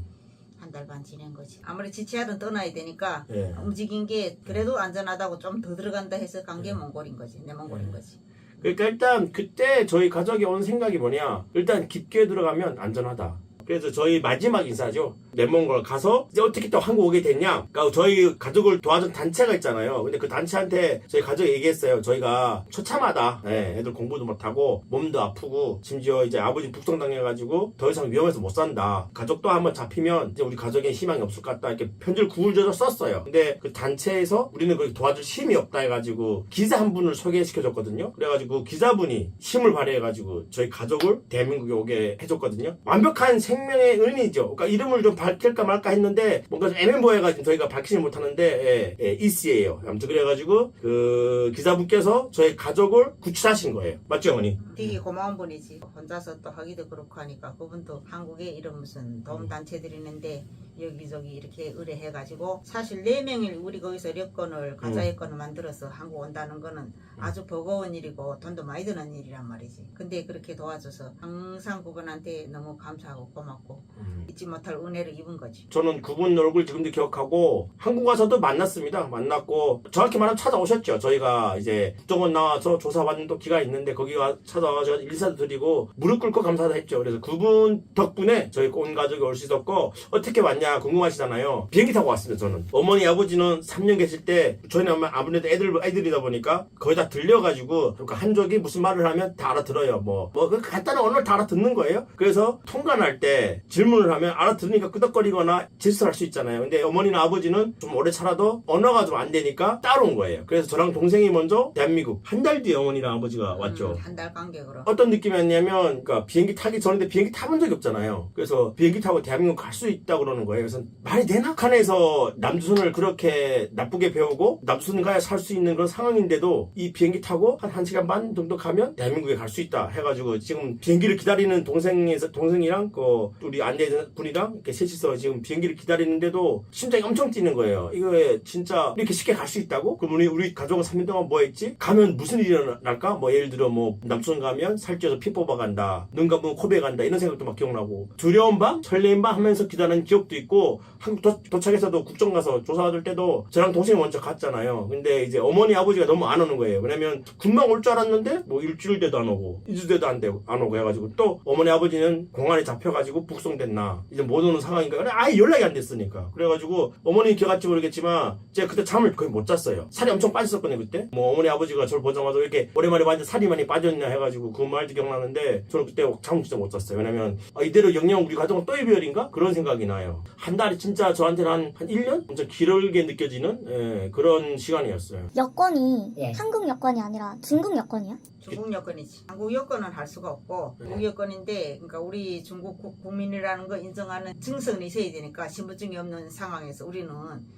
한 달 반 지낸 거지. 아무리 지치하든 떠나야 되니까 움직인 게 그래도 안전하다고 좀 더 들어간다 해서 간 게 몽골인 거지. 내몽골인 거지. 그러니까 일단 그때 저희 가족이 온 생각이 뭐냐, 일단 깊게 들어가면 안전하다. 그래서 저희 마지막 인사죠. 내몽골 가서 이제 어떻게 또 한국 오게 됐냐. 그러니까 저희 가족을 도와준 단체가 있잖아요. 근데 그 단체한테 저희 가족이 얘기했어요. 저희가 처참하다. 애들 공부도 못하고 몸도 아프고 심지어 이제 아버지 북송당해가지고 더 이상 위험해서 못 산다. 가족도 한번 잡히면 이제 우리 가족에 희망이 없을 것 같다. 이렇게 편지를 구울져서 썼어요. 근데 그 단체에서 우리는 거기 도와줄 힘이 없다 해가지고 기자 한 분을 소개시켜줬거든요. 그래가지고 기자분이 힘을 발휘해가지고 저희 가족을 대한민국에 오게 해줬거든요. 완벽한 생명의 은이죠. 그러니까 이름을 좀 밝힐까 말까 했는데 뭔가 좀 애매모호해가지고 저희가 밝히지 못하는데 이씨예요. 아무튼 그래가지고 그 기자분께서 저희 가족을 구출하신 거예요. 맞죠 어머니? 되게 고마운 분이지. 혼자서 또 하기도 그렇고 하니까 그분도 한국에 이런 무슨 도움단체들이 있는데 여기저기 이렇게 의뢰해가지고 사실 4명이 우리 거기서 여권을 가짜 여권을 만들어서 한국 온다는 거는 아주 버거운 일이고 돈도 많이 드는 일이란 말이지. 근데 그렇게 도와줘서 항상 그분한테 너무 감사하고 고맙고 잊지 못할 은혜를 입은 거지. 저는 그분 얼굴 지금도 기억하고 한국 와서도 만났습니다. 만났고 정확히 말하면 찾아오셨죠. 저희가 이제 국정원 나와서 조사받는 또 기가 있는데 거기 찾아와서 인사도 드리고 무릎 꿇고 감사도 했죠. 그래서 그분 덕분에 저희 온 가족이 올 수 있었고 어떻게 왔냐 궁금하시잖아요. 비행기 타고 왔습니다. 저는 어머니 아버지는 3년 계실 때 저희는 아무래도 애들이다 보니까 거의 다 들려가지고 그러니까 한족이 무슨 말을 하면 다 알아들어요. 뭐 간단한 언어를 다 알아듣는 거예요. 그래서 통관할 때 질문을 하면 알아들으니까 끄덕거리거나 제스처를 할 수 있잖아요. 근데 어머니나 아버지는 좀 오래 살아도 언어가 좀 안 되니까 따로 온 거예요. 그래서 저랑 동생이 먼저 대한민국 한 달 뒤에 어머니랑 아버지가 왔죠. 한 달 간격으로. 어떤 느낌이었냐면 그러니까 비행기 타기 전인데 비행기 타본 적이 없잖아요. 그래서 비행기 타고 대한민국 갈 수 있다고 그러는 거예요. 그래서 말이 되나? 북한에서 남조선을 그렇게 나쁘게 배우고 남조선 가야 살 수 있는 그런 상황인데도 이 비행기 타고 한 1시간 반 정도 가면 대한민국에 갈 수 있다 해가지고 지금 비행기를 기다리는 동생이랑 그 우리 안내분이랑 이렇게 셋이서 지금 비행기를 기다리는데도 심장이 엄청 뛰는 거예요. 이거 진짜 이렇게 쉽게 갈 수 있다고? 그럼 우리 가족은 3년 동안 뭐 했지? 가면 무슨 일이 일어날까? 뭐 예를 들어 뭐 남조선 가면 살쪄서 피 뽑아간다. 눈 감으면 코베 간다. 이런 생각도 막 기억나고 두려운 밤? 설레임 밤 하면서 기다리는 기억도 있고 한국 도착해서도 국정 가서 조사받을 때도 저랑 동생이 먼저 갔잖아요. 근데 이제 어머니 아버지가 너무 안 오는 거예요. 왜냐면 금방 올 줄 알았는데 뭐 일주일 돼도 안 오고 2주 돼도 안 오고 해가지고 또 어머니 아버지는 공안에 잡혀가지고 북송됐나 이제 못 오는 상황인가 아예 연락이 안 됐으니까 그래가지고 어머니 기억할지 모르겠지만 제가 그때 잠을 거의 못 잤어요. 살이 엄청 빠졌었거든요 그때. 뭐 어머니 아버지가 저를 보자마자 왜 이렇게 오랜만에 봤는데 살이 많이 빠졌냐 해가지고 그 말도 기억나는데 저는 그때 잠을 진짜 못 잤어요. 왜냐면 이대로 영영 우리 가족은 또 이별인가? 그런 생각이 나요. 한 달이 진짜 저한테는 한 1년? 엄청 길게 느껴지는 그런 시간이었어요. 여권이 예. 한국 여권이 아니라 중국 여권이야? 중국 여권이지. 한국 여권은 할 수가 없고 중국 여권인데 그러니까 우리 중국 국민이라는 거 인정하는 증서는 있어야 되니까 신분증이 없는 상황에서 우리는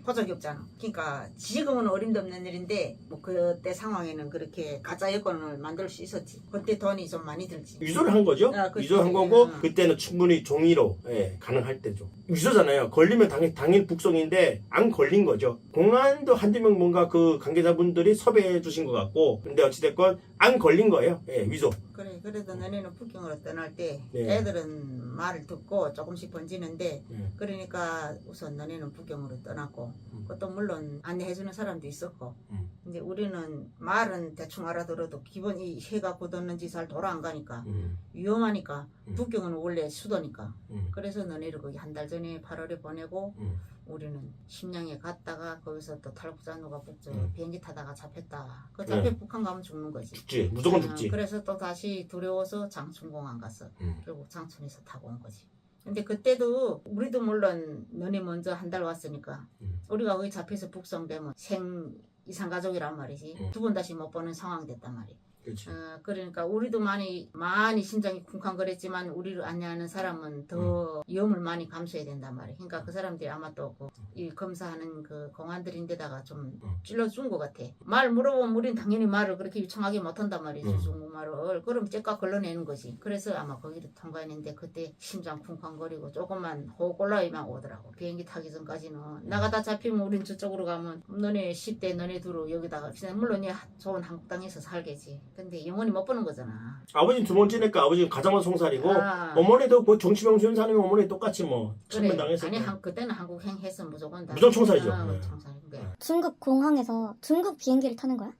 호적이 없잖아. 그러니까 지금은 어림도 없는 일인데 뭐 그때 상황에는 그렇게 가짜 여권을 만들 수 있었지. 그때 돈이 좀 많이 들지. 유조를 한 거죠? 그치. 유조를 한 거고 그때는 충분히 종이로 가능할 때죠. 유조잖아요. 걸리면 당일 북송인데 안 걸린 거죠. 공안도 한두 명 뭔가 그 관계자분들이 섭외해 주신 것 같고 근데 어찌됐건 안 걸린 거예요. 위조. 그래 그래도 너네는 북경으로 떠날 때 네. 애들은 말을 듣고 조금씩 번지는데 네. 그러니까 우선 너네는 북경으로 떠났고 그것도 물론 안내해주는 사람도 있었고 근데 우리는 말은 대충 알아들어도 기본 이 해가 굳었는지 잘 돌아 안 가니까 위험하니까 북경은 원래 수도니까 그래서 너네를 거기 한 달 전에 8월에 보내고 우리는 심양에 갔다가 거기서 또 탈북자누가 비행기 타다가 잡혔다. 그 잡혀 북한 가면 죽는 거지. 죽지. 무조건 죽지. 그래서 또 다시 두려워서 장춘공항 갔어. 결국 장춘에서 타고 온 거지. 근데 그때도 우리도 물론 너네 먼저 한 달 왔으니까 우리가 거기 잡혀서 북송되면 생 이산가족이란 말이지. 두 번 다시 못 보는 상황 됐단 말이야. 그렇지. 그러니까 우리도 많이 심장이 쿵쾅거렸지만 우리를 안내하는 사람은 더 위험을 많이 감수해야 된단 말이야. 그러니까 그 사람들이 아마 또 이 검사하는 그 공안들인데다가 좀 찔러준 것 같아. 말 물어보면 우린 당연히 말을 그렇게 유창하게 못한단 말이지. 중국말을. 그럼 째까 걸러내는 거지. 그래서 아마 거기를 통과했는데 그때 심장 쿵쾅거리고 조금만 호흡 올라오면 오더라고. 비행기 타기 전까지는 나가다 잡히면 우린 저쪽으로 가면 너네 10대 너네 두루 여기다가 물론 좋은 한국 땅에서 살겠지. 근데 영원히 못 보는 거잖아. 아버지는 두 번째니까 아버지는 가자마자 송살이고 어머니도 뭐 정치병수현 사람이면 어머니 똑같이 뭐 천면당했을 아니 그때는 한국 행했으면 무조건 다 무조건 총살이죠. 총살인 거야. 중국 공항에서 중국 비행기를 타는 거야?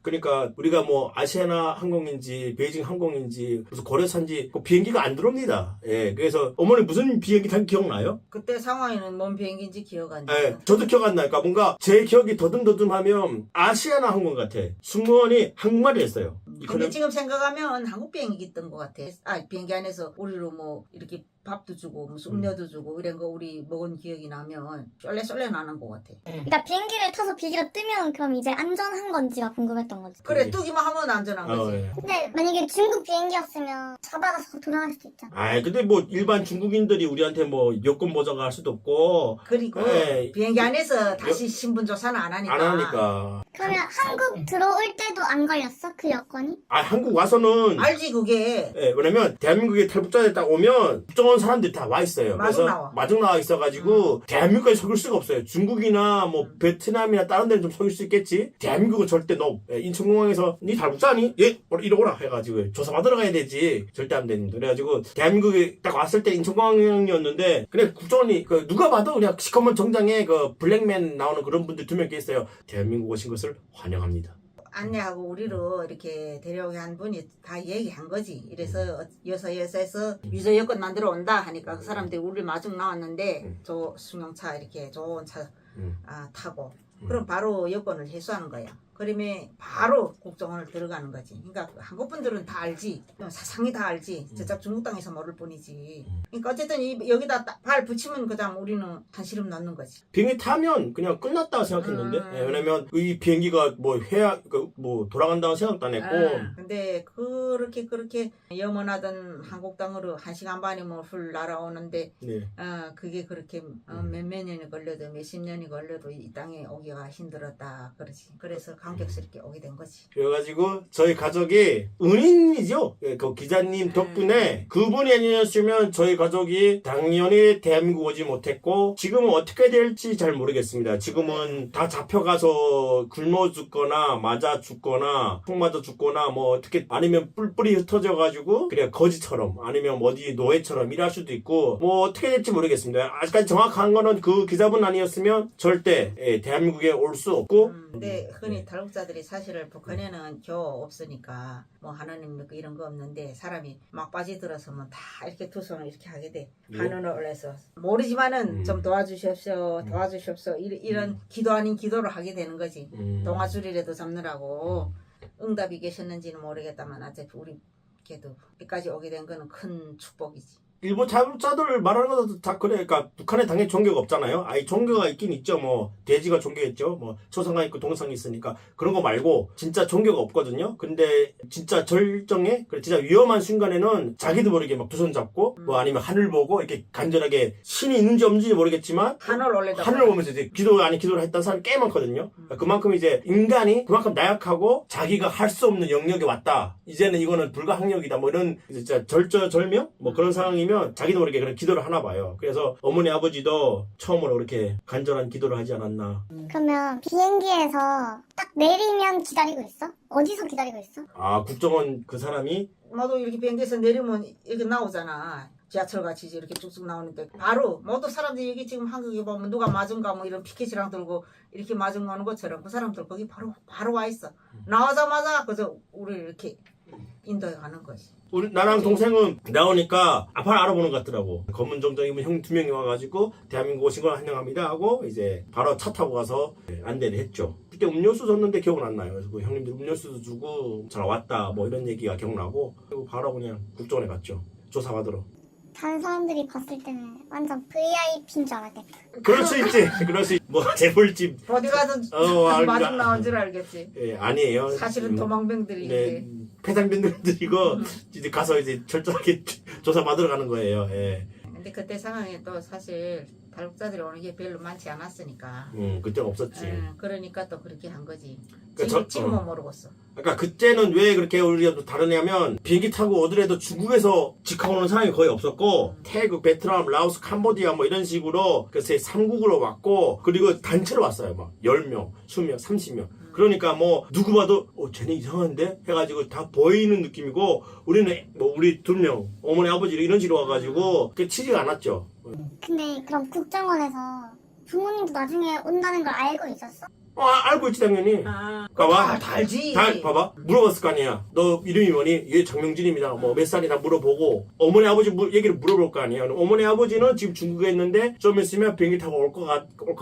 그러니까 우리가 뭐 아시아나 항공인지 베이징 항공인지 무슨 거래사인지 그 비행기가 안 들어옵니다. 그래서 어머니 무슨 비행기 탄 기억나요? 그때 상황에는 뭔 비행기인지 기억 안 나. 저도 기억 안 나니까 뭔가 제 기억이 더듬더듬하면 아시아나 항공 같아. 승무원이 한국말을 했어요. 근데 지금 생각하면 한국 비행기 있던 것 같아. 비행기 안에서 우리로 뭐 이렇게 밥도 주고 무슨 음료도 주고 이런 거 우리 먹은 기억이 나면 쏠래 나는 것 같아. 그러니까 비행기를 타서 비행기가 뜨면 그럼 이제 안전한 건지가 궁금했던 거지. 그래 뜨기만 하면 안전한 거지. 근데 만약에 중국 비행기였으면 잡아가서 돌아갈 수도 있잖아. 근데 뭐 일반 중국인들이 우리한테 뭐 여권 보장을 할 수도 없고 그리고 비행기 안에서 다시 신분 조사는 안 하니까. 그러면 한국 들어올 때도 안 걸렸어? 그 여권이? 한국 와서는 알지 그게. 왜냐면 대한민국에 탈북자들 딱 오면 국정원 좋은 사람들이 다 와 있어요. 마중 나와. 마중 나와 있어가지고 대한민국까지 속일 수가 없어요. 중국이나 뭐 베트남이나 다른 데는 좀 속일 수 있겠지. 대한민국은 절대 너 인천공항에서 니 달북자니? 예? 이러거라 해가지고 조사받으러 가야 되지. 절대 안 됩니다. 그래가지고 대한민국에 딱 왔을 때 인천공항이었는데 그냥 국정원이 누가 봐도 그냥 시커먼 정장에 블랙맨 나오는 그런 분들 2명 있어요. 대한민국 오신 것을 환영합니다. 안내하고 우리를 이렇게 데려오게 한 분이 다 얘기한 거지. 이래서 여서에서 유저 여권 만들어 온다 하니까 그 사람들이 우리 마중 나왔는데 저 승용차 이렇게 좋은 차 타고 그럼 바로 여권을 회수하는 거야. 그러면 바로 국정원을 들어가는 거지. 그러니까 한국 분들은 다 알지. 사상이 다 알지. 저쪽 중국 땅에서 모를 뿐이지. 그러니까 어쨌든 여기다 발 붙이면 그다음 우리는 한시름 넣는 거지. 비행기 타면 그냥 끝났다고 생각했는데 왜냐면 이 비행기가 뭐 돌아간다고 생각도 안 했고 근데 그렇게 염원하던 한국 땅으로 1시간 반이면 훌 날아오는데 네. 그게 그렇게 몇몇 년이 걸려도 몇십 년이 걸려도 이 땅에 오기가 힘들었다 그러지. 그래서 감격스럽게 오게 된 거지. 그래가지고 저희 가족이 은인이죠. 그 기자님 덕분에 그분이 아니었으면 저희 가족이 당연히 대한민국 오지 못했고 지금은 어떻게 될지 잘 모르겠습니다. 지금은 다 잡혀가서 굶어 죽거나 맞아 죽거나 총 맞아 죽거나 뭐 어떻게 아니면 뿔뿔이 흩어져가지고 그냥 거지처럼 아니면 어디 노예처럼 일할 수도 있고 뭐 어떻게 될지 모르겠습니다. 아직까지 정확한 거는 그 기자분 아니었으면 절대 대한민국에 올 수 없고 근데 흔히 탈북자들이 사실은 북한에는 겨우 없으니까 뭐 하나님 믿고 이런 거 없는데 사람이 막 빠지들어서면 다 이렇게 두 손을 이렇게 하게 돼. 하늘을 올려서 모르지만은 좀 도와주시옵소서 이런 기도 아닌 기도를 하게 되는 거지. 동아줄이라도 잡느라고 응답이 계셨는지는 모르겠다만 어차피 우리 걔도 여기까지 오게 된 거는 큰 축복이지. 일본 자율자들 말하는 것도 다 그래. 그러니까 북한에 당연히 종교가 없잖아요. 아니 종교가 있긴 있죠. 뭐 돼지가 종교겠죠. 뭐 초상가 있고 동상이 있으니까 그런 거 말고 진짜 종교가 없거든요. 근데 진짜 절정에 그래 진짜 위험한 순간에는 자기도 모르게 막 두 손 잡고 뭐 아니면 하늘 보고 이렇게 간절하게 신이 있는지 없는지 모르겠지만 하늘 보면서 이제 기도 아닌 기도를 했던 사람이 꽤 많거든요. 그러니까 그만큼 이제 인간이 그만큼 나약하고 자기가 할 수 없는 영역에 왔다. 이제는 이거는 불가항력이다. 뭐 이런 진짜 절저절명 뭐 그런 상황이 자기도 모르게 그런 기도를 하나 봐요. 그래서 어머니 아버지도 처음으로 그렇게 간절한 기도를 하지 않았나. 그러면 비행기에서 딱 내리면 기다리고 있어? 어디서 기다리고 있어? 아 국정원 그 사람이 나도 이렇게 비행기에서 내리면 이렇게 나오잖아. 지하철 같이 이렇게 쭉쭉 나오는데 바로 모두 사람들이 여기 지금 한국에 보면 누가 마중가 뭐 이런 피켓이랑 들고 이렇게 마중 가는 것처럼 그 사람들 거기 바로 와 있어. 나오자마자 그래서 우리 이렇게 인도에 가는 거지. 나랑 동생은 나오니까 바로 알아보는 것 같더라고. 검은 정장 입은 형 2명이 와가지고 대한민국 오신 걸 환영합니다 하고 이제 바로 차 타고 가서 안내를 했죠. 그때 음료수 줬는데 기억은 안 나요. 그래서 그 형님들 음료수도 주고 잘 왔다 뭐 이런 얘기가 기억나고 그리고 바로 그냥 국정원에 갔죠. 조사받으러. 다른 사람들이 봤을 때는 완전 VIP인 줄 알았겠다. 그럴 수 있지. 그럴 수 있지. 뭐 재벌집 어디가든 마중 나온 줄 알겠지. 예, 아니에요. 사실은 도망병들인데. 네, 폐상병들이고 이제 가서 이제 철저하게 조사 받으러 가는 거예요. 예. 근데 그때 상황에 또 사실 탈북자들이 오는 게 별로 많지 않았으니까. 그때는 없었지. 그러니까 또 그렇게 한 거지. 그러니까 지금은 모르겠어. 그러니까 그때는 왜 그렇게 우리가 또 다르냐면 비행기 타고 오더라도 중국에서 직항 오는 사람이 거의 없었고 태국, 베트남, 라오스, 캄보디아 뭐 이런 식으로 그래서 3국으로 왔고 그리고 단체로 왔어요. 막 10명, 20명, 30명. 그러니까 뭐 누구 봐도 쟤네 이상한데 해가지고 다 보이는 느낌이고 우리는 뭐 우리 2명 어머니 아버지 이런 식으로 와가지고 그게 치지가 않았죠. 근데 그럼 국정원에서 부모님도 나중에 온다는 걸 알고 있었어? 알고 있지 당연히. 봐봐. 다 알지. 다 봐봐. 물어봤을 거 아니야. 너 이름이 뭐니? 얘 장명진입니다. 뭐 몇 살이나 물어보고 어머니 아버지 얘기를 물어볼 거 아니야. 어머니 아버지는 지금 중국에 있는데 좀 있으면 비행기 타고 올 것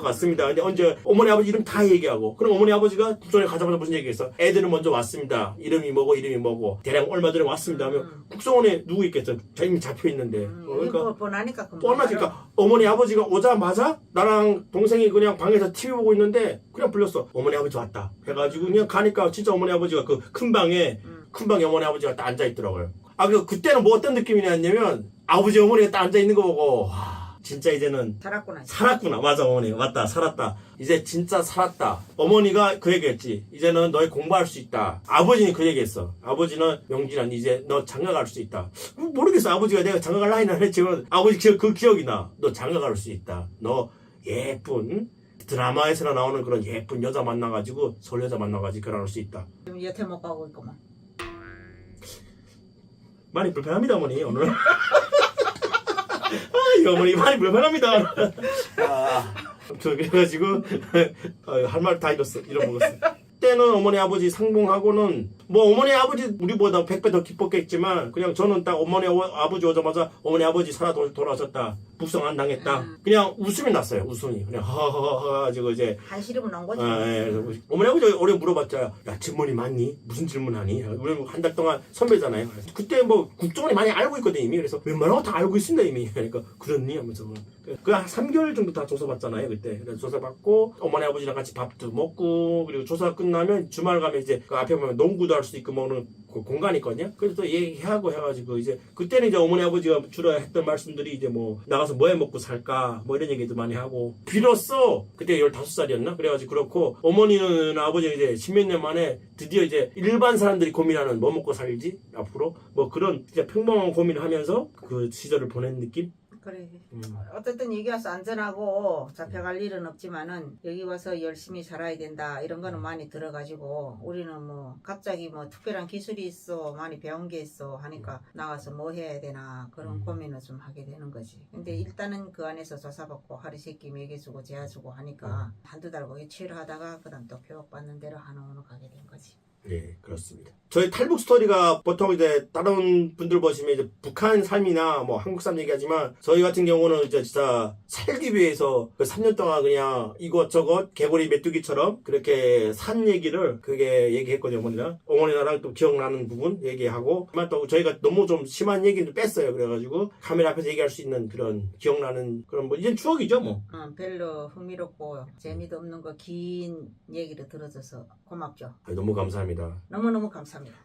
같습니다. 근데 언제 어머니 아버지 이름 다 얘기하고 그럼 어머니 아버지가 국정원에 가자마자 무슨 얘기했어? 애들은 먼저 왔습니다. 이름이 뭐고 대략 얼마 전에 왔습니다 하면 국정원에 누구 있겠어? 이미 잡혀 있는데. 그러니까 뻔하니까 뻔하니까 어머니 아버지가 오자마자 나랑 동생이 그냥 방에서 TV 보고 있는데 그냥 불렸어. 어머니 아버지 왔다 해가지고 그냥 가니까 진짜 어머니 아버지가 그 큰 방에 어머니 아버지가 딱 앉아있더라고요. 그때는 뭐 어떤 느낌이 났냐면 아버지 어머니가 딱 앉아있는 거 보고 진짜 이제는 살았구나. 살았구나. 맞아, 어머니. 맞다. 살았다. 이제 진짜 살았다. 어머니가 그 얘기했지. 이제는 너희 공부할 수 있다. 아버지는 그 얘기했어. 아버지는 명진아, 이제 너 장가 갈 수 있다. 모르겠어. 아버지가 내가 장가 갈 나이는 안 했지만 아버지 그 기억이 나. 너 장가 갈 수 있다. 너 예쁜 드라마에서나 나오는 그런 예쁜 여자 만나가지고 서울 여자 만나가지고 결혼할 수 있다. 지금 여태 못 가고 있구만. 많이 불편합니다, 어머니. 오늘. 이 어머니 많이 불편합니다. 저 그래가지고 할 말 다 잃어먹었어. 그때는 어머니 아버지 상봉하고는 뭐 어머니 아버지 우리보다 100배 더 기뻤겠지만 그냥 저는 딱 어머니 아버지 오자마자 어머니 아버지 살아 돌아왔었다. 북송 안 당했다. 그냥 웃음이 났어요. 웃음이 그냥 하하하 가지고 이제 한시름은 온 거지. 그래서 어머니 아버지 오래 물어봤자 야 질문이 많니? 무슨 질문하니? 우리 한 달 동안 선배잖아요. 그때 뭐 국정원이 많이 알고 있거든 이미. 그래서 웬만한 거 다 알고 있습니다 이미. 그러니까 그렇니? 하면서 그 한 3개월 정도 다 조사받잖아요 그때. 그래서 조사받고 어머니 아버지랑 같이 밥도 먹고 그리고 조사 끝나면 주말 가면 이제 그 앞에 보면 농구도 할 수 있고 먹는 그 공간이 있거든요. 그래서 또 얘기하고 해가지고 이제 그때는 이제 어머니 아버지가 주로 했던 말씀들이 이제 뭐 나가서 뭐 해 먹고 살까 뭐 이런 얘기도 많이 하고 비로소 그때 15살이었나 그래가지고 그렇고 어머니는 아버지는 이제 10몇 년 만에 드디어 이제 일반 사람들이 고민하는 뭐 먹고 살지 앞으로 뭐 그런 진짜 평범한 고민을 하면서 그 시절을 보낸 느낌. 그래. 어쨌든 여기 와서 안전하고 잡혀갈 일은 없지만은 여기 와서 열심히 살아야 된다 이런 거는 많이 들어가지고 우리는 뭐 갑자기 뭐 특별한 기술이 있어 많이 배운 게 있어 하니까 나가서 뭐 해야 되나 그런 고민을 좀 하게 되는 거지. 근데 일단은 그 안에서 조사받고 하루세끼 먹여주고 재워주고 하니까 한두 달 거기 치료하다가 그다음 또 교육받는 대로 한원으로 가게 된 거지. 네, 그렇습니다. 저희 탈북 스토리가 보통 이제 다른 분들 보시면 이제 북한 삶이나 뭐 한국 삶 얘기하지만 저희 같은 경우는 이제 진짜 살기 위해서 그 3년 동안 그냥 이것저것 개구리 메뚜기처럼 그렇게 산 얘기를 그게 얘기했거든요, 어머니랑. 어머니랑 또 기억나는 부분 얘기하고 또 저희가 너무 좀 심한 얘기를 뺐어요. 그래가지고 카메라 앞에서 얘기할 수 있는 그런 기억나는 그런 뭐 이젠 추억이죠, 뭐. 별로 흥미롭고 재미도 없는 거 긴 얘기를 들어줘서 고맙죠. 너무 감사합니다. 너무너무 감사합니다.